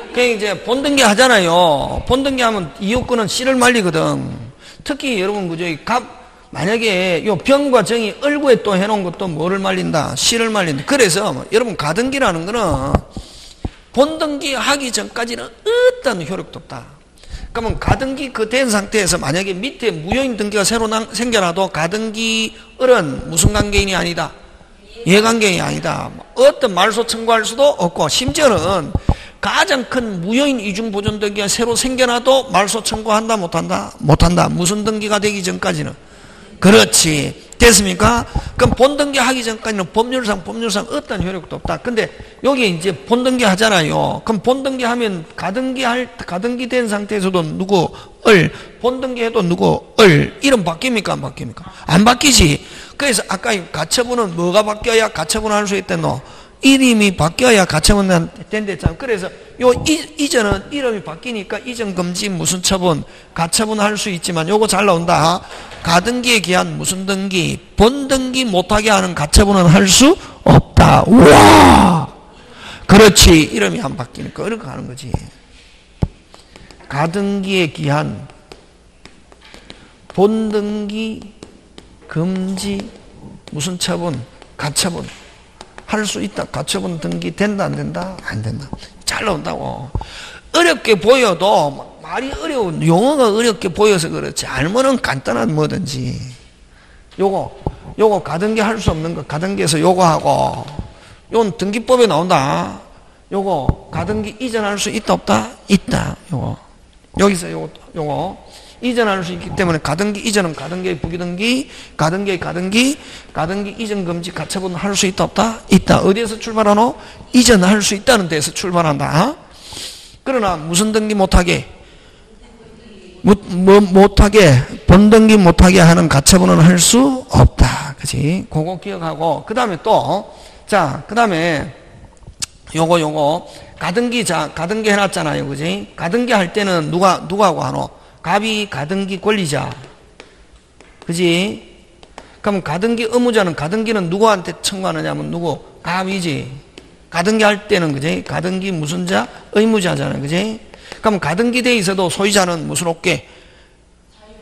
그게 이제 본등기 하잖아요. 본등기 하면 이웃권은 씨를 말리거든. 특히 여러분 그죠? 만약에 요 병과 정이 얼구에 또 해놓은 것도 뭐를 말린다? 씨를 말린다. 그래서 여러분 가등기라는 거는 본등기 하기 전까지는 어떤 효력도 없다. 그러면 가등기 그 된 상태에서 만약에 밑에 무효인 등기가 새로 생겨나도 가등기 을은 무슨 관계인이 아니다? 예관계인이 아니다. 어떤 말소 청구할 수도 없고, 심지어는 가장 큰 무효인 이중보존 등기가 새로 생겨나도 말소 청구한다 못한다? 못한다. 무슨 등기가 되기 전까지는. 그렇지. 됐습니까? 그럼 본등기 하기 전까지는 법률상 어떤 효력도 없다. 근데 여기 이제 본등기 하잖아요. 그럼 본등기 하면 가등기 된 상태에서도 누구 본등기 해도 누구 이름 바뀝니까? 안 바뀝니까? 안 바뀌지. 그래서 아까 가처분은 뭐가 바뀌어야 가처분을 할 수 있댔노? 이름이 바뀌어야 가처분 된댔잖아. 그래서 이전은 이름이 바뀌니까 이전 금지 무슨 처분, 가처분 할 수 있지만 요거 잘 나온다. 가등기에 기한 무슨 등기, 본등기 못하게 하는 가처분은 할 수 없다. 와! 그렇지. 이름이 안 바뀌니까 이렇게 하는 거지. 가등기에 기한 본등기 금지 무슨 처분, 가처분 할 수 있다. 가처분 등기 된다 안 된다? 안 된다. 잘 나온다고. 어렵게 보여도 말이 어려운 용어가 어렵게 보여서 그렇지 알면은 간단한 뭐든지. 요거 가등기 할 수 없는 거 가등기에서 요거 하고 요건 등기법에 나온다. 요거 가등기 이전할 수 있다 없다? 있다. 요거 여기서 요거 이전할 수 있기 때문에 가등기 이전은 가등기의 부기등기, 가등기 이전 금지 가처분 할 수 있다 없다? 있다. 어디에서 출발하노? 이전할 수 있다는 데에서 출발한다. 그러나 무슨 등기 못하게? 못하게, 번등기 못하게 하는 가처분은 할 수 없다. 그지? 그거 기억하고, 그 다음에 또, 자, 그 다음에, 요거, 가등기, 자, 가등기 해놨잖아요. 그지? 가등기 할 때는 누구하고 하노? 갑이 가등기 권리자. 그지? 그럼 가등기 의무자는, 가등기는 누구한테 청구하느냐면 누구? 갑이지. 가등기 할 때는, 그지? 가등기 무슨 자? 의무자잖아. 그지? 그럼 가등기 돼 있어도 소유자는 무슨 없게?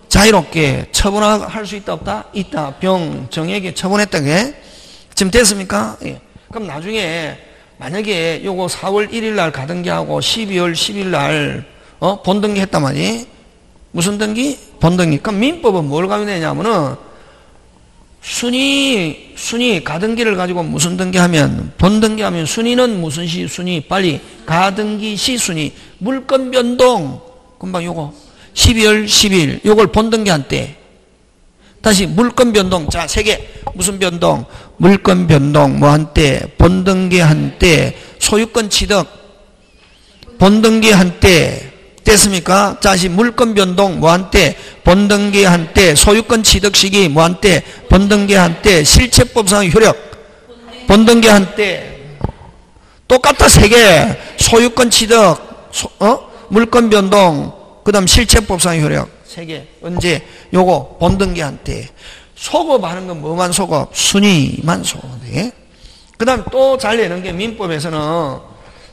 자유롭게 처분할 수 있다, 없다? 있다. 병, 정에게 처분했다, 그게? 지금 됐습니까? 예. 그럼 나중에, 만약에 요거 4월 1일 날 가등기하고 12월 10일 날, 본등기 했단 말이? 무슨 등기? 본등기. 그럼 민법은 뭘 가면되냐면은, 순위, 가등기를 가지고 무슨 등기하면, 본등기하면 순위는 무슨 시, 순위, 빨리, 가등기 시 순위, 물건 변동, 금방 요거, 12월 10일, 요걸 본등기한 때, 다시 물건 변동, 자, 세 개, 무슨 변동, 물건 변동, 뭐 한 때, 본등기한 때, 소유권 취득, 본등기한 때, 됐습니까? 다시 물건 변동 뭐한 때, 본등기한 때, 소유권 취득 시기 뭐한 때, 본등기한 때, 실체법상 효력, 본등기한 때, 똑같다 세 개, 소유권 취득, 물건 변동, 그 다음 실체법상 효력 세 개. 언제? 요거 본등기한 때. 소급하는 건 뭐만 소급? 순위만 소급해. 그 다음 또 잘 내는 게 민법에서는,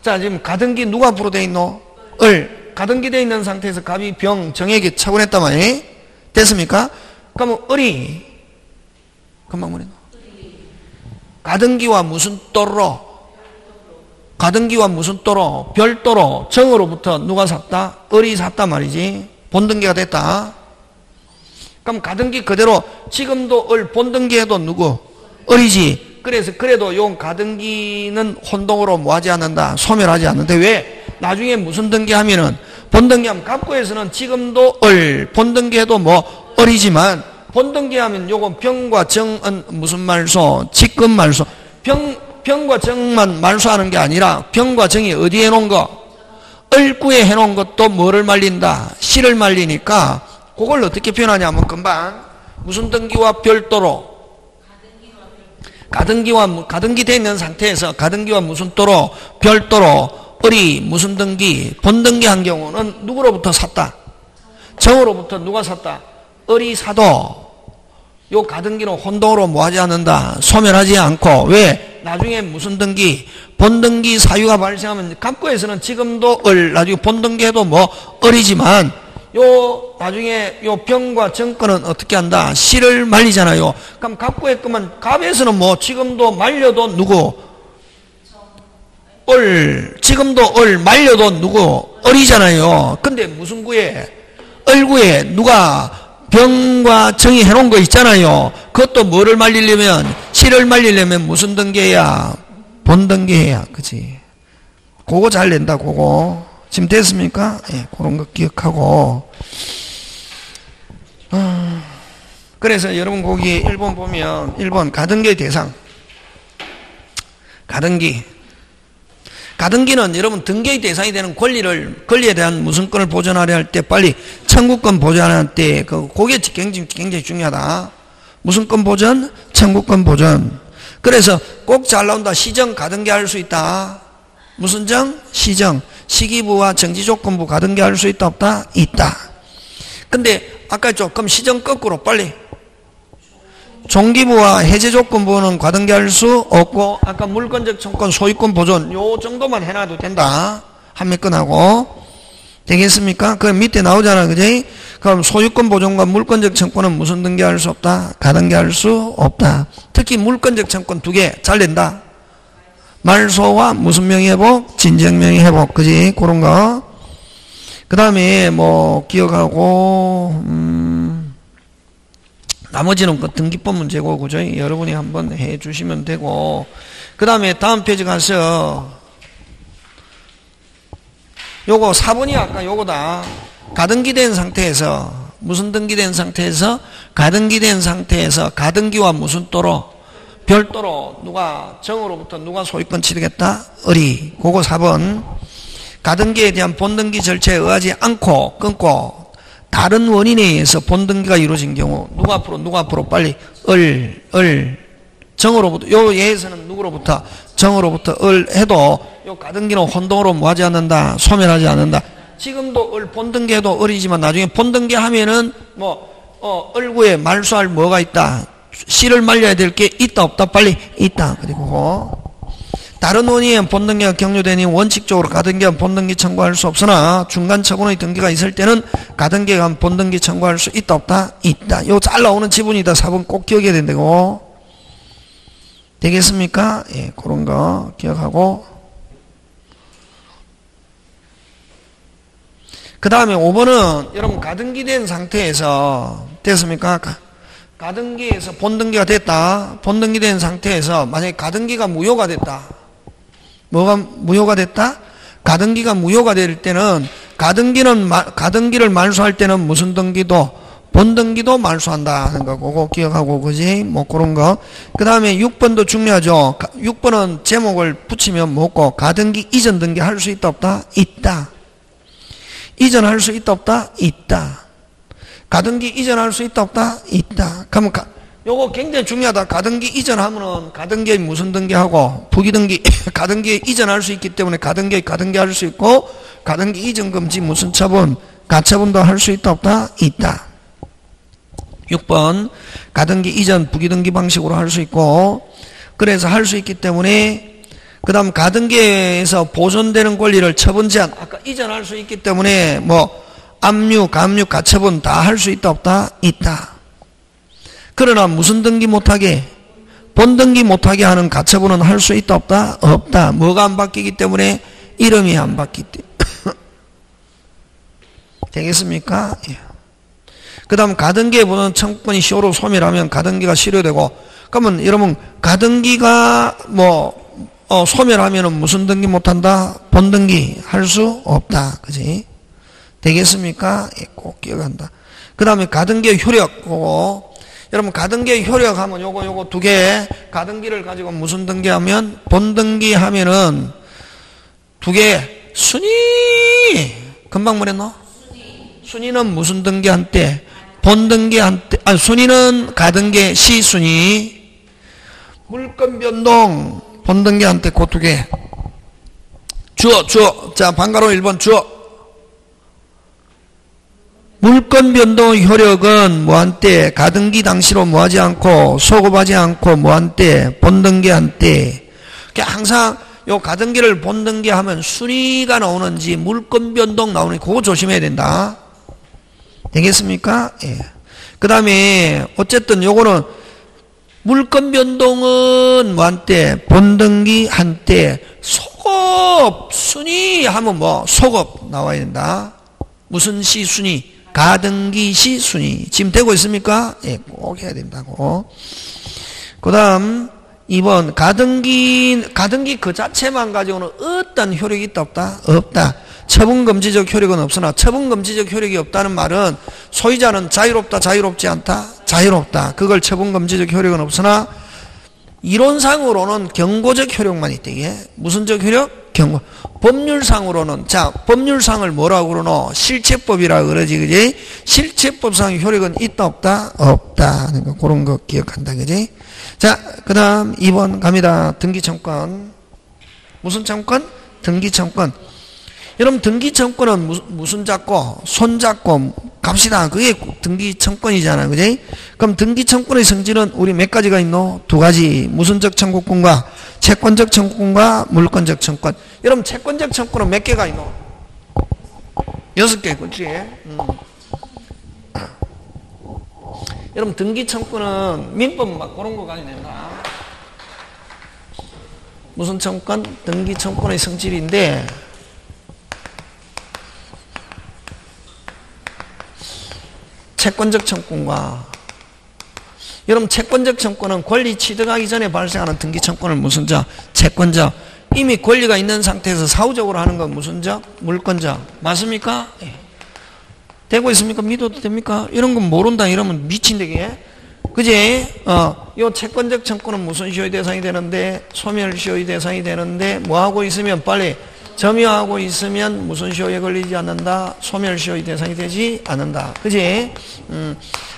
자, 지금 가등기 누가 앞으로 돼 있노? 을. 가등기 돼 있는 상태에서 갑이 병, 정에게 처분했단 말이에요. 됐습니까? 그러면 을이, 금방 뭐랬노? 가등기와 무슨 또로? 가등기와 무슨 또로? 별도로 정으로부터 누가 샀다? 을이 샀단 말이지. 본등기가 됐다. 그럼 가등기 그대로 지금도 을 본등기해도 누구? 을이지. 그래서 그래도 요 가등기는 혼동으로 뭐하지 않는다? 소멸하지 않는데 왜? 나중에 무슨 등기하면은 본등기하면 갑구에서는 지금도 을 본등기해도 뭐 을이지만 본등기하면 요거 병과 정은 무슨 말소? 직급 말소. 병과 정만 말소하는 게 아니라 병과 정이 어디에 해놓은 거? 을구에 해놓은 것도 뭐를 말린다? 시를 말리니까 그걸 어떻게 표현하냐면 금방 무슨 등기와 별도로 가등기 돼 있는 상태에서 가등기와 무슨 또로 별도로 을이 무슨 등기 본등기 한 경우는 누구로부터 샀다? 정으로부터 누가 샀다? 을이 사도 요 가등기는 혼동으로 뭐하지 않는다? 소멸하지 않고 왜? 나중에 무슨 등기? 본등기 사유가 발생하면 갑구에서는 지금도 을 나중에 본등기해도 뭐 을이지만 요 나중에 요 병과 정권은 어떻게 한다? 시를 말리잖아요. 그럼 갑구에 끄면 갑에서는 뭐 지금도 말려도 누구? 을 지금도 을 말려도 누구? 을이잖아요. 근데 무슨 구에? 을구에 누가 병과 정이 해놓은 거 있잖아요. 그것도 뭐를 말리려면 시를 말리려면 무슨 등기해야? 본등기해야. 그치? 그거 잘 낸다. 그거 지금 됐습니까? 예, 그런 거 기억하고. 그래서 여러분 거기 1번 보면 1번 가등기의 대상. 가등기는 여러분 등기의 대상이 되는 권리에 대한 무슨 권을 보존하려 할 때 빨리 청구권 보존할 때 그게 굉장히 중요하다. 무슨 권 보존? 청구권 보존. 그래서 꼭 잘 나온다. 시정 가등기 할 수 있다. 무슨 정? 시정. 시기부와 정지조건부 가등기 할 수 있다 없다? 있다. 근데 아까 조금 시정 거꾸로 빨리 종기부와 해제조건부는 가등기 할 수 없고 아까 물권적 청권 소유권 보존 요 정도만 해놔도 된다. 한매건하고 되겠습니까? 그 밑에 나오잖아. 그지? 그럼 소유권 보존과 물권적 청권은 무슨 등기할 수 없다? 가등기할 수 없다. 특히 물권적 청권 두 개 잘 낸다. 말소와 무슨 명의회복? 진정명의회복. 그지? 그런 거. 그 다음에 뭐 기억하고 나머지는 그 등기법 문제고 그죠? 여러분이 한번 해 주시면 되고 그 다음에 다음 페이지 가서 요거 4번이 아까 요거다. 가등기된 상태에서 무슨 등기된 상태에서 가등기된 상태에서 가등기와 무슨 또로 별도로 누가 정으로부터 누가 소유권 취득했다? 을이. 그거 4번. 가등기에 대한 본등기 절차에 의하지 않고 끊고 다른 원인에 의해서 본등기가 이루어진 경우 누구 앞으로 빨리 정으로부터 요 예에서는 누구로부터 정으로부터 해도 요 가등기는 혼동으로 뭐하지 않는다 소멸하지 않는다. 지금도 본등기해도 을이지만 나중에 본등기 하면은 을구에 말소할 뭐가 있다. 씨를 말려야 될 게 있다 없다 빨리 있다. 그리고 다른 원인에 본등기가 경료되니 원칙적으로 가등기와 본등기 청구할 수 없으나 중간 처분의 등기가 있을 때는 가등기와 본등기 청구할 수 있다 없다 있다. 요 잘 나오는 지분이다. 4번 꼭 기억해야 된다고. 되겠습니까? 예, 그런 거 기억하고. 그 다음에 5번은 여러분 가등기 된 상태에서 됐습니까? 가등기에서 본등기가 됐다. 본등기 된 상태에서 만약에 가등기가 무효가 됐다. 뭐가 무효가 됐다? 가등기가 무효가 될 때는 가등기를 말소할 때는 무슨 등기도 본등기도 말소한다 하는 거 그거 기억하고 그지? 뭐 그런 거. 그 다음에 6번도 중요하죠. 6번은 제목을 붙이면 뭐고 가등기 이전 등기 할 수 있다 없다? 있다. 이전할 수 있다 없다? 있다. 가등기 이전할 수 있다 없다? 있다. 그러면 요거 굉장히 중요하다. 가등기 이전하면은 가등기에 무슨 등기하고 부기등기 가등기에 이전할 수 있기 때문에 가등기에 가등기할 수 있고 가등기 이전 금지 무슨 처분 가처분도 할 수 있다 없다? 있다. 6번 가등기 이전 부기등기 방식으로 할 수 있고 그래서 할 수 있기 때문에 그 다음 가등기에서 보존되는 권리를 처분 제한 아까 이전할 수 있기 때문에 뭐 압류, 감류, 가처분 다 할 수 있다 없다? 있다. 그러나 무슨 등기 못하게 본등기 못하게 하는 가처분은 할 수 있다 없다? 없다. 뭐가 안 바뀌기 때문에 이름이 안 바뀌기 때문에 되겠습니까? 예. 그 다음 가등기에 보는 청구권이 시효로 소멸하면 가등기가 실효되고 그러면 여러분 가등기가 소멸하면은 무슨 등기 못한다? 본등기 할 수 없다. 그지? 되겠습니까? 예, 꼭 기억한다. 그 다음에 가등기의 효력 그거 여러분 가등기의 효력하면 요거 두 개 가등기를 가지고 무슨 등기하면 본등기 하면은 두 개 순위 금방 뭐랬노? 순위는 무슨 등기 한때 본등기 한때 순위는 가등기 시순위 물건 변동 본등기 한때 그 두 개 주어 자 방가로 1번 주어 물건 변동 효력은 뭐한때 가등기 당시로 뭐하지 않고 소급하지 않고 뭐한때 본등기 한때 항상 요 가등기를 본등기 하면 순위가 나오는지 물건 변동 나오는지 그거 조심해야 된다. 되겠습니까? 예. 그 다음에 어쨌든 요거는 물건 변동은 뭐한때 본등기 한때 소급 순위 하면 소급 나와야 된다. 무슨 시 순위 가등기 시 순위 지금 되고 있습니까? 예, 꼭 해야 된다고. 그 다음 2번 가등기 그 자체만 가지고는 어떤 효력이 있다 없다? 없다. 처분금지적 효력은 없으나 처분금지적 효력이 없다는 말은 소유자는 자유롭다 자유롭지 않다? 자유롭다. 그걸 처분금지적 효력은 없으나 이론상으로는 경고적 효력만 있다. 이게 무슨적 효력? 경고. 법률상으로는 법률상을 뭐라고 그러노? 실체법이라 그러지 그지? 실체법상 효력은 있다 없다? 없다 하는 거 그런 거 기억한다 그지? 자, 그 다음 2번 갑니다. 등기청권. 무슨 청권? 등기청권. 여러분 등기청권은 무슨 잡고? 손 잡고 갑시다. 그게 등기청권이잖아. 그지? 그럼 등기청권의 성질은 우리 몇 가지가 있노? 두 가지. 무슨적 청구권과 채권적 청구권과 물권적 청권. 여러분 채권적 청구는 몇 개가 있노? 6개. 그렇지? 여러분 등기청구는 민법 막 그런 거 가야 된다. 무슨 청권? 등기청권의 성질인데 채권적 청구권과 여러분 채권적 청구권은 권리 취득하기 전에 발생하는 등기청구권을 무슨 적? 채권적. 이미 권리가 있는 상태에서 사후적으로 하는 건 무슨 적? 물권적. 맞습니까? 예. 되고 있습니까? 믿어도 됩니까? 이런 건 모른다 이러면 미친되게. 그지? 요 채권적 청구는 무슨 시효의 대상이 되는데 소멸 시효의 대상이 되는데 뭐 하고 있으면 빨리 점유하고 있으면 무슨 시효에 걸리지 않는다? 소멸시효의 대상이 되지 않는다. 그지?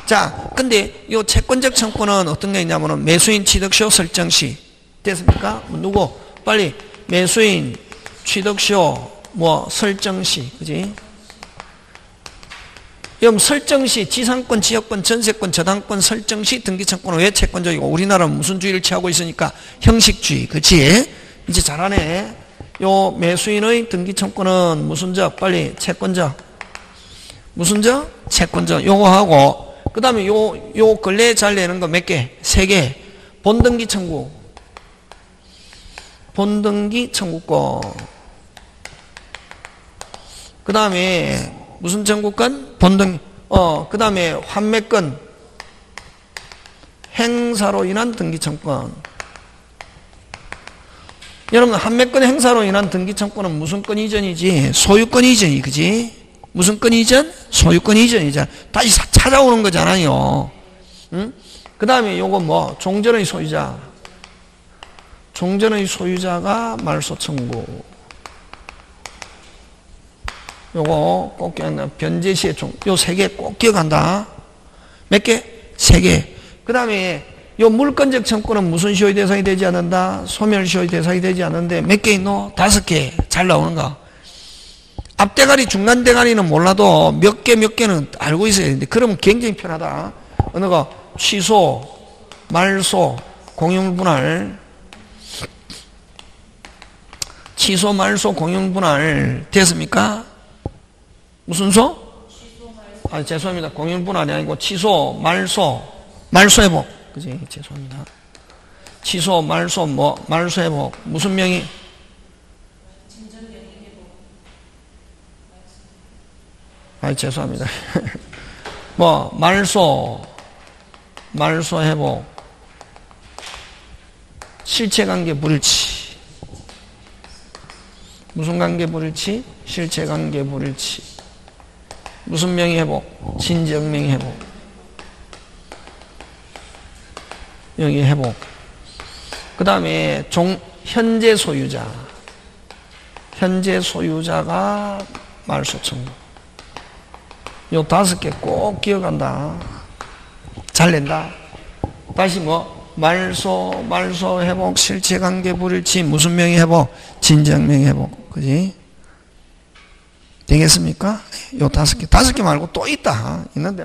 자, 근데 요 채권적 청구는 어떤 게 있냐면은 매수인 취득시효 설정시. 됐습니까? 누구? 빨리. 매수인 취득시효 설정시. 그지? 그럼 설정시, 지상권, 지역권, 전세권, 저당권 설정시 등기청구는 왜 채권적이고 우리나라는 무슨 주의를 취하고 있으니까 형식주의. 그치? 이제 잘하네. 요 매수인의 등기청구는 무슨 적? 빨리 채권적. 무슨 적? 채권적. 요거 하고 그 다음에 요 근래에 잘 내는 거 몇 개? 3개. 본등기 청구. 본등기 청구권. 그 다음에 무슨 청구권? 본등, 그 다음에 환매권. 행사로 인한 등기청구권. 여러분, 환매권 행사로 인한 등기청구는 무슨 권 이전이지? 소유권 이전이, 그지? 무슨 권 이전? 소유권 이전이잖아. 다시 찾아오는 거잖아요. 응? 그 다음에 요거 종전의 소유자. 종전의 소유자가 말소 청구. 요거 꼭 기억한다. 변제시의 요 3개 꼭 기억한다. 몇 개? 3개. 그 다음에 요 물권적 청구는 무슨 시효의 대상이 되지 않는다? 소멸시효의 대상이 되지 않는데 몇 개 있노? 5개. 잘 나오는 거. 앞대가리, 중간대가리는 몰라도 몇 개는 알고 있어야 되는데 그러면 굉장히 편하다. 어느 거? 취소, 말소, 공용분할. 취소, 말소, 공용분할 됐습니까? 무슨 소? 죄송합니다. 공용분할이 아니고 취소, 말소, 말소회복. 그지? 죄송합니다. 취소, 말소, 말소회복. 무슨 명의? 죄송합니다. 말소회복. 실체관계 불일치. 무슨 관계 불일치? 실체관계 불일치. 무슨 명의 회복? 진정명의 회복. 여기 회복. 그 다음에 현재 소유자. 현재 소유자가 말소 청구. 요 5개 꼭 기억한다. 잘 낸다. 다시 말소 회복, 실체관계 불일치, 무슨 명의 회복? 진정명의 회복. 그지? 되겠습니까? 요 5개. 5개 말고 또 있다. 있는데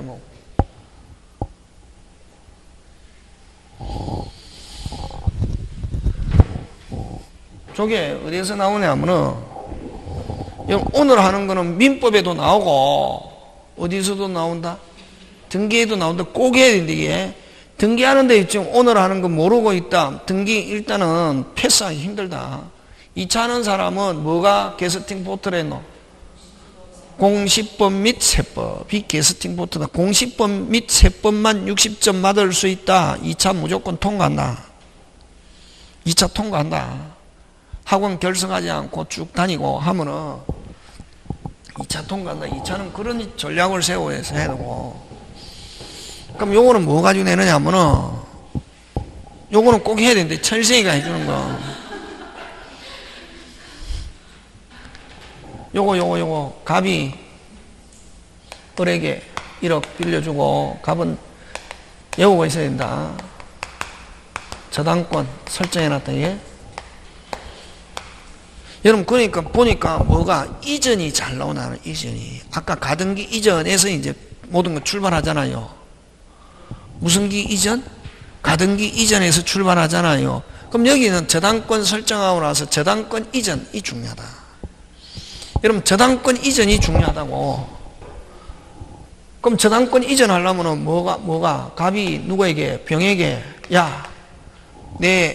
저게 어디에서 나오냐 하면은 오늘 하는 거는 민법에도 나오고 어디서도 나온다? 등기에도 나온다. 꼭 해야 된다. 이게 등기하는데 지금 오늘 하는 거 모르고 있다. 등기 일단은 패스하기 힘들다. 2차 하는 사람은 뭐가 게스팅 포트래 너? 공시법 및 세법이 게스팅 포트다. 공시법 및 세법만 60점 받을 수 있다. 2차 무조건 통과한다. 2차 통과한다. 학원 결석하지 않고 쭉 다니고 하면은 2차 통과한다. 2차는 그런 전략을 세워서 해야 되고. 그럼 요거는 뭐 가지고 내느냐 하면은 요거는 꼭 해야 되는데 철생이가 해주는 거. 요거 갑이 을에게 1억 빌려주고 갑은 외우고 있어야 된다. 저당권 설정해놨다. 이게 여러분 그러니까 보니까 뭐가 이전이 잘 나오나. 이전이 아까 가등기 이전에서 이제 모든 거 출발하잖아요. 무슨 기 이전? 가등기 이전에서 출발하잖아요. 그럼 여기는 저당권 설정하고 나서 저당권 이전이 중요하다. 여러분 저당권 이전이 중요하다고. 그럼 저당권 이전하려면 뭐가 갑이 누구에게? 병에게 야 내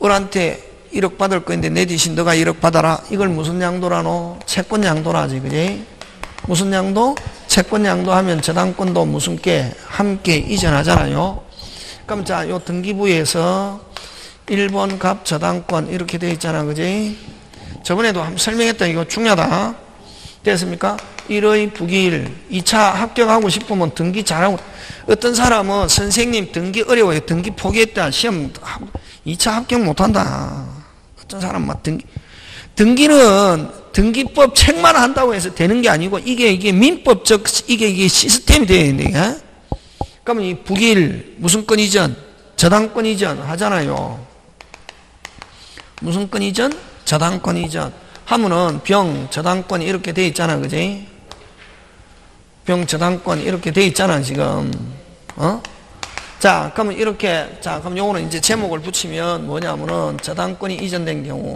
을한테 1억 받을 거인데 내 대신 너가 1억 받아라. 이걸 무슨 양도라노? 채권 양도라지. 그지? 무슨 양도? 채권 양도하면 저당권도 무슨 게? 함께 이전하잖아요. 그럼 자, 요 등기부에서 1번 갑 저당권 이렇게 되어 있잖아. 그지? 저번에도 한번 설명했다. 이거 중요하다. 됐습니까? 1의 부기일. 2차 합격하고 싶으면 등기 잘하고. 어떤 사람은 선생님 등기 어려워요. 등기 포기했다. 시험 2차 합격 못한다. 어떤 사람 막 등기는 등기법 책만 한다고 해서 되는 게 아니고 이게 민법적 이게 시스템이 돼야 되는데. 그러면 이 북일 무슨 건 이전? 저당권 이전 하잖아요. 무슨 건 이전? 저당권 이전 하면은 병 저당권이 이렇게 돼 있잖아, 그지? 병 저당권이 이렇게 돼 있잖아 지금. 자, 그러면 이렇게, 자, 그럼 요거는 이제 제목을 붙이면 뭐냐면은 저당권이 이전된 경우,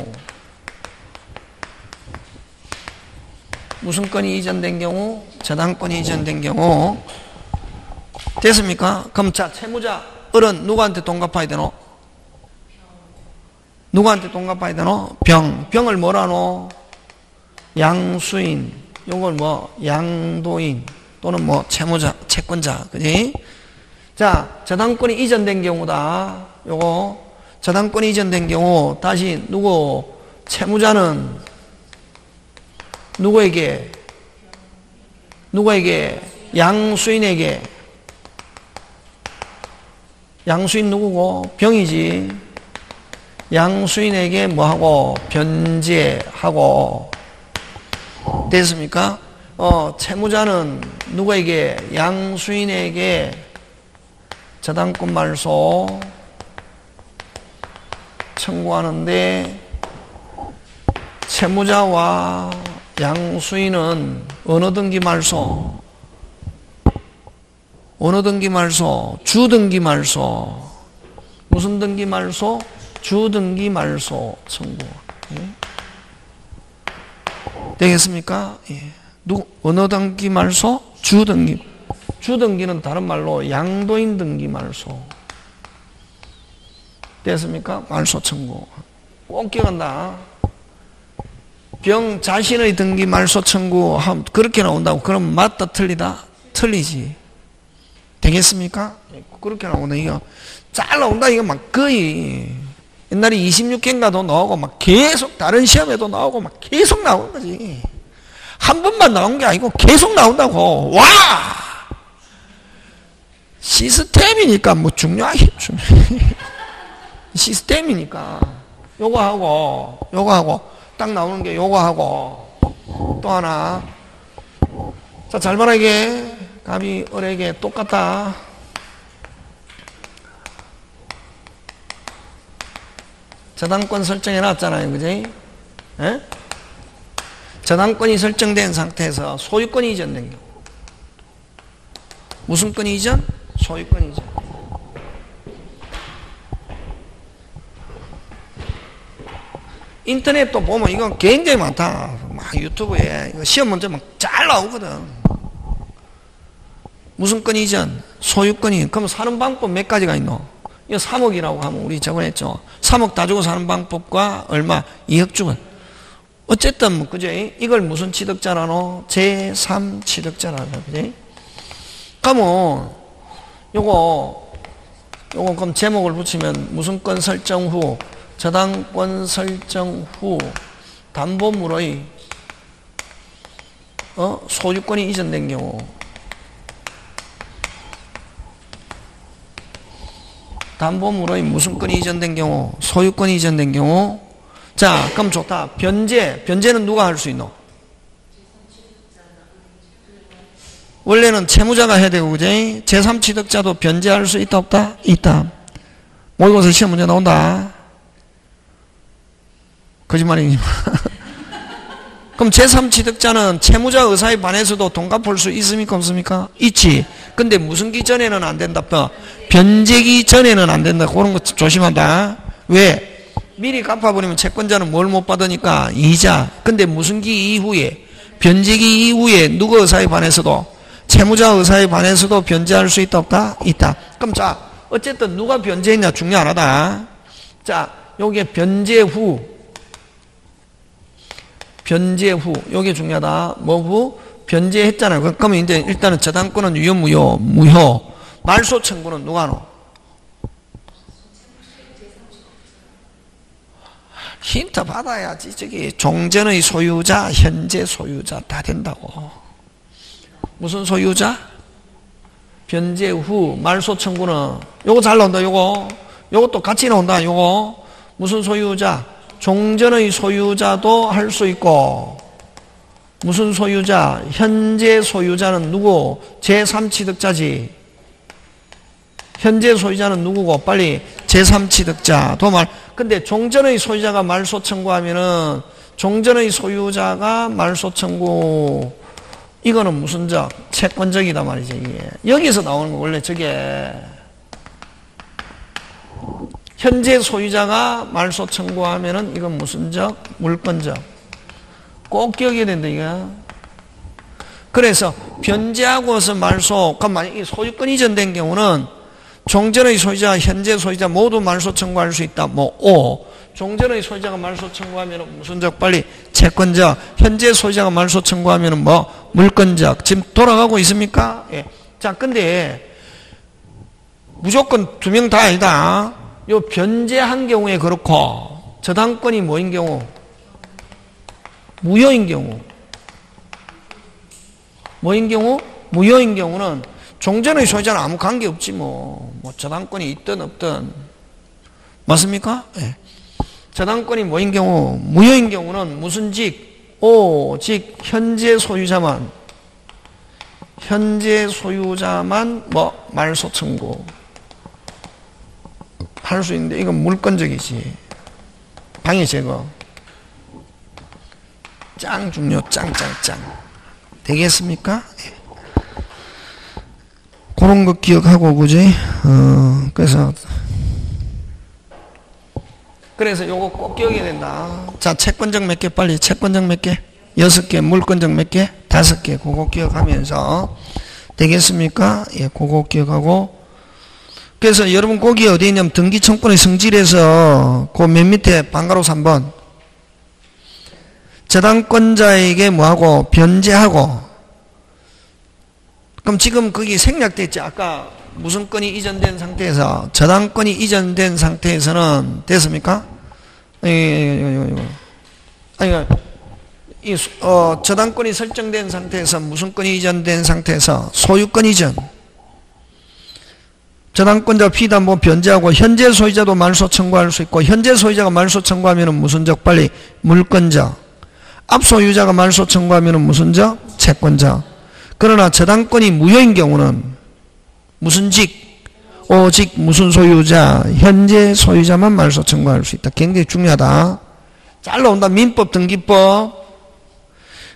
무슨 건이 이전된 경우? 저당권이 이전된 경우. 됐습니까? 그럼 자, 채무자 어른 누구한테 돈 갚아야 되노? 누구한테 돈 갚아야 되노? 병을 뭐라노? 양수인, 요걸 뭐 양도인 또는 뭐 채무자, 채권자, 그지? 자, 저당권이 이전된 경우다. 요거 저당권이 이전된 경우 다시 누구? 채무자는 누구에게? 양수인에게. 양수인 누구고? 병이지. 양수인에게 뭐하고? 변제하고. 됐습니까? 채무자는 누구에게? 양수인에게 저당권 말소 청구하는데 채무자와 양수인은 어느 등기 말소? 어느 등기 말소? 주등기 말소. 무슨 등기 말소? 주등기 말소 청구. 예? 되겠습니까? 예. 어느 등기 말소? 주등기. 주등기는 다른 말로 양도인 등기 말소. 됐습니까? 말소 청구. 꼭 기억한다. 병 자신의 등기 말소 청구 그렇게 나온다고. 그럼 맞다 틀리다? 틀리지. 되겠습니까? 그렇게 나온다. 이거 잘 나온다. 이거 막 거의 옛날에 26개인가도 나오고 막 계속 다른 시험에도 나오고 막 계속 나오는 거지. 한 번만 나온 게 아니고 계속 나온다고. 와! 시스템이니까 뭐 중요하겠죠. 시스템이니까 요거 하고 딱 나오는 게 요거 하고 또 하나. 자, 잘 봐라. 이게 갑이 을에게 똑같다. 저당권 설정해 놨잖아요, 그지? 예? 저당권이 설정된 상태에서 소유권이 이전된 경우. 무슨 건 이전? 소유권 이전. 인터넷도 보면 이건 굉장히 많다. 막 유튜브에 이거 시험 문제 막 잘 나오거든. 무슨 건 이전? 소유권이. 그럼 사는 방법 몇 가지가 있노? 이거 3억이라고 하면 우리 저번에 했죠. 3억 다 주고 사는 방법과 얼마? 2억 주면. 어쨌든 뭐 그죠? 이걸 무슨 취득자라노? 제3 취득자라고. 그지? 그러면 요거 그럼 제목을 붙이면 무슨 건 설정 후, 저당권 설정 후 담보물의 소유권이 이전된 경우. 담보물의 무슨 건이 이전된 경우? 소유권이 이전된 경우. 자, 그럼 좋다. 변제는 누가 할 수 있노? 원래는 채무자가 해야 되고, 그지? 제3취득자도 변제할 수 있다, 없다? 있다. 모의고사 시험 문제 나온다. 거짓말이니. 그럼 제3취득자는 채무자 의사에 반해서도 돈 갚을 수 있습니까, 없습니까? 있지. 근데 무슨 기 전에는 안 된다. 변제기 전에는 안 된다. 그런 거 조심한다. 왜? 미리 갚아버리면 채권자는 뭘 못 받으니까? 이자. 근데 무슨 기 이후에? 변제기 이후에 누구 의사에 반해서도? 채무자 의사에 반해서도 변제할 수 있다, 없다? 있다. 그럼 자, 어쨌든 누가 변제했냐 중요하다. 자, 요게 변제 후, 요게 중요하다. 뭐 후? 변제했잖아요. 그러면 이제 일단은 저당권은 유효, 무효. 말소 청구는 누가 하노? 힌트 받아야지. 저기 종전의 소유자, 현재 소유자 다 된다고. 무슨 소유자? 변제 후 말소 청구는 요거 잘 나온다. 요것도 같이 나온다. 요거 무슨 소유자? 종전의 소유자도 할 수 있고, 무슨 소유자? 현재 소유자는 누구? 제3취득자지. 현재 소유자는 누구고? 빨리 제3취득자. 근데 종전의 소유자가 말소 청구하면은 종전의 소유자가 말소 청구, 이거는 무슨 적? 채권적이다 말이죠, 이게. 여기서 나오는 거 원래 저게. 현재 소유자가 말소 청구하면은 이건 무슨 적? 물권적. 꼭 기억해야 된다, 이거. 그래서 변제하고서 말소, 그럼 만약에 소유권 이전된 경우는 종전의 소유자, 현재 소유자 모두 말소 청구할 수 있다. 뭐, O. 종전의 소유자가 말소 청구하면 무슨 적? 빨리 채권적. 현재 소유자가 말소 청구하면 뭐? 물권적. 지금 돌아가고 있습니까? 예. 자, 근데 무조건 두 명 다 아니다. 요 변제한 경우에 그렇고, 저당권이 뭐인 경우? 무효인 경우. 뭐인 경우? 무효인 경우는 종전의 소유자는 아무 관계 없지 뭐 저당권이 있든 없든. 맞습니까? 예. 저당권이 뭐인 경우? 무효인 경우는 무슨 직? 오직 현재 소유자만 뭐 말소 청구 할 수 있는데 이건 물권적이지. 방해 제거. 짱 중요. 짱. 되겠습니까? 예. 그런 거 기억하고, 그지? 그래서 요거 꼭 기억해야 된다. 자, 채권적 몇 개, 빨리. 채권적 몇 개? 6개. 물권적 몇 개? 5개. 그거 기억하면서. 되겠습니까? 예, 그거 기억하고. 그래서 여러분 거기 어디 있냐면 등기청권의 성질에서 그 맨 밑에 방가로 3번. 저당권자에게 뭐하고? 변제하고. 그럼 지금 거기 생략됐지. 아까 무슨 건이 이전된 상태에서, 저당권이 이전된 상태에서는 됐습니까? 저당권이 설정된 상태에서 무슨 건이 이전된 상태에서 소유권 이전. 저당권자 피담보 변제하고 현재 소유자도 말소 청구할 수 있고, 현재 소유자가 말소 청구하면 무슨 적? 빨리 물권적. 앞소유자가 말소 청구하면 무슨 적? 채권적. 그러나 저당권이 무효인 경우는 무슨 직? 오직 무슨 소유자? 현재 소유자만 말소 청구할 수 있다. 굉장히 중요하다. 잘 나온다. 민법, 등기법.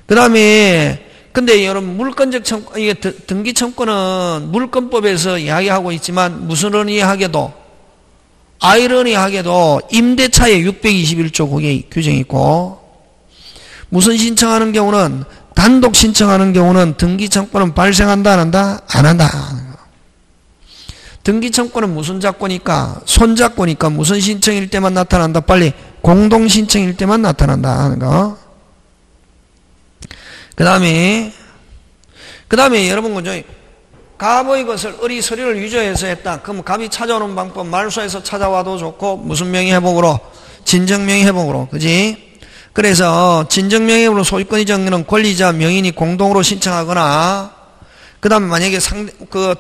그 다음에 근데 여러분 물권적 청권, 이게 등기 청권은 물권법에서 이야기하고 있지만 무슨 의미하게도 아이러니하게도 임대차에 621조 거기에 규정이 있고, 무슨 신청하는 경우는 단독 신청하는 경우는 등기 청권은 발생한다 안 한다? 안 한다. 등기 청권은 무슨 작권이니까? 손작권이니까 무슨 신청일 때만 나타난다? 빨리 공동 신청일 때만 나타난다 하는 거. 그 다음에 여러분 그죠? 갑의 것을 을이 서류를 위조해서 했다. 그럼 갑이 찾아오는 방법 말소해서 찾아와도 좋고, 무슨 명의회복으로? 진정명의회복으로. 그지? 그래서 진정명의회복으로 소유권 이전은 권리자 명인이 공동으로 신청하거나, 그 다음에 만약에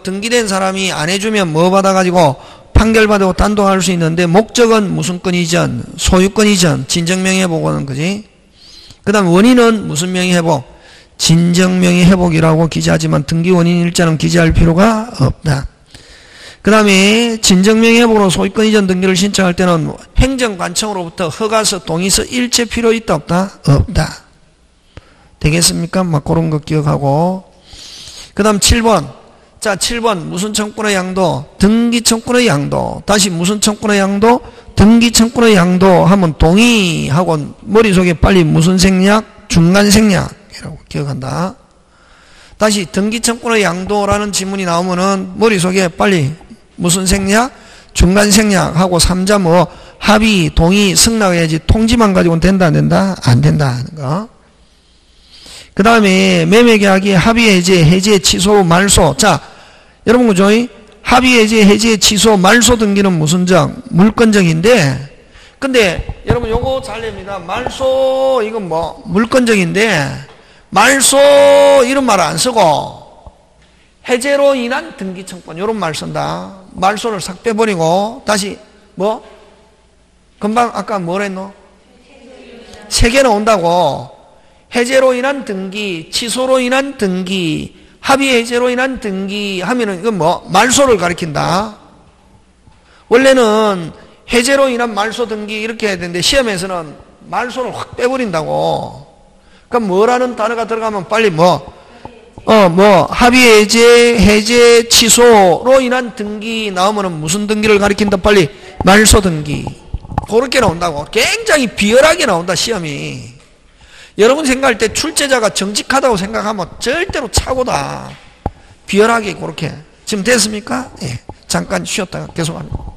등기된 사람이 안 해주면 뭐 받아가지고 판결받고 단독할 수 있는데, 목적은 무슨 권 이전? 소유권 이전. 진정명의회복은. 그지? 그 다음 원인은 무슨 명의회복? 진정명의회복이라고 기재하지만 등기 원인 일자는 기재할 필요가 없다. 그 다음에 진정명의회복으로 소유권 이전 등기를 신청할 때는 행정관청으로부터 허가서, 동의서 일체 필요 있다 없다? 없다. 되겠습니까? 막 그런 거 기억하고. 그 다음 7번. 자, 7번 무슨 청권의 양도? 등기청권의 양도. 다시 무슨 청권의 양도? 등기청권의 양도 하면 동의하고 머릿속에 빨리 무슨 생략? 중간생략 이라고 기억한다. 다시 등기청권의 양도라는 지문이 나오면은 머릿속에 빨리 무슨 생략? 중간생략하고 3자 뭐 합의, 동의, 승낙해야지 통지만 가지고는 된다 안 된다? 안 된다 하는 거. 그 다음에 매매계약이 합의, 해제, 취소, 말소. 자, 여러분 그죠? 합의, 해제, 취소, 말소 등기는 무슨 적? 물권적인데, 근데 여러분 요거 잘 냅니다. 말소 이건 뭐 물권적인데, 말소 이런 말 안 쓰고 해제로 인한 등기청권 이런 말 쓴다. 말소를 싹 빼버리고 다시 뭐? 금방 아까 뭐라 했노? 세 개 나온다고. 해제로 인한 등기, 취소로 인한 등기, 합의 해제로 인한 등기 하면은 이건 뭐 말소를 가리킨다. 원래는 해제로 인한 말소 등기 이렇게 해야 되는데 시험에서는 말소를 확 빼버린다고. 그러니까 뭐라는 단어가 들어가면 빨리 합의 해제 취소로 인한 등기 나오면은 무슨 등기를 가리킨다? 빨리 말소 등기. 그렇게 나온다고. 굉장히 비열하게 나온다, 시험이. 여러분 생각할 때 출제자가 정직하다고 생각하면 절대로 착오다. 비열하게 그렇게. 지금 됐습니까? 예. 잠깐 쉬었다가 계속합니다.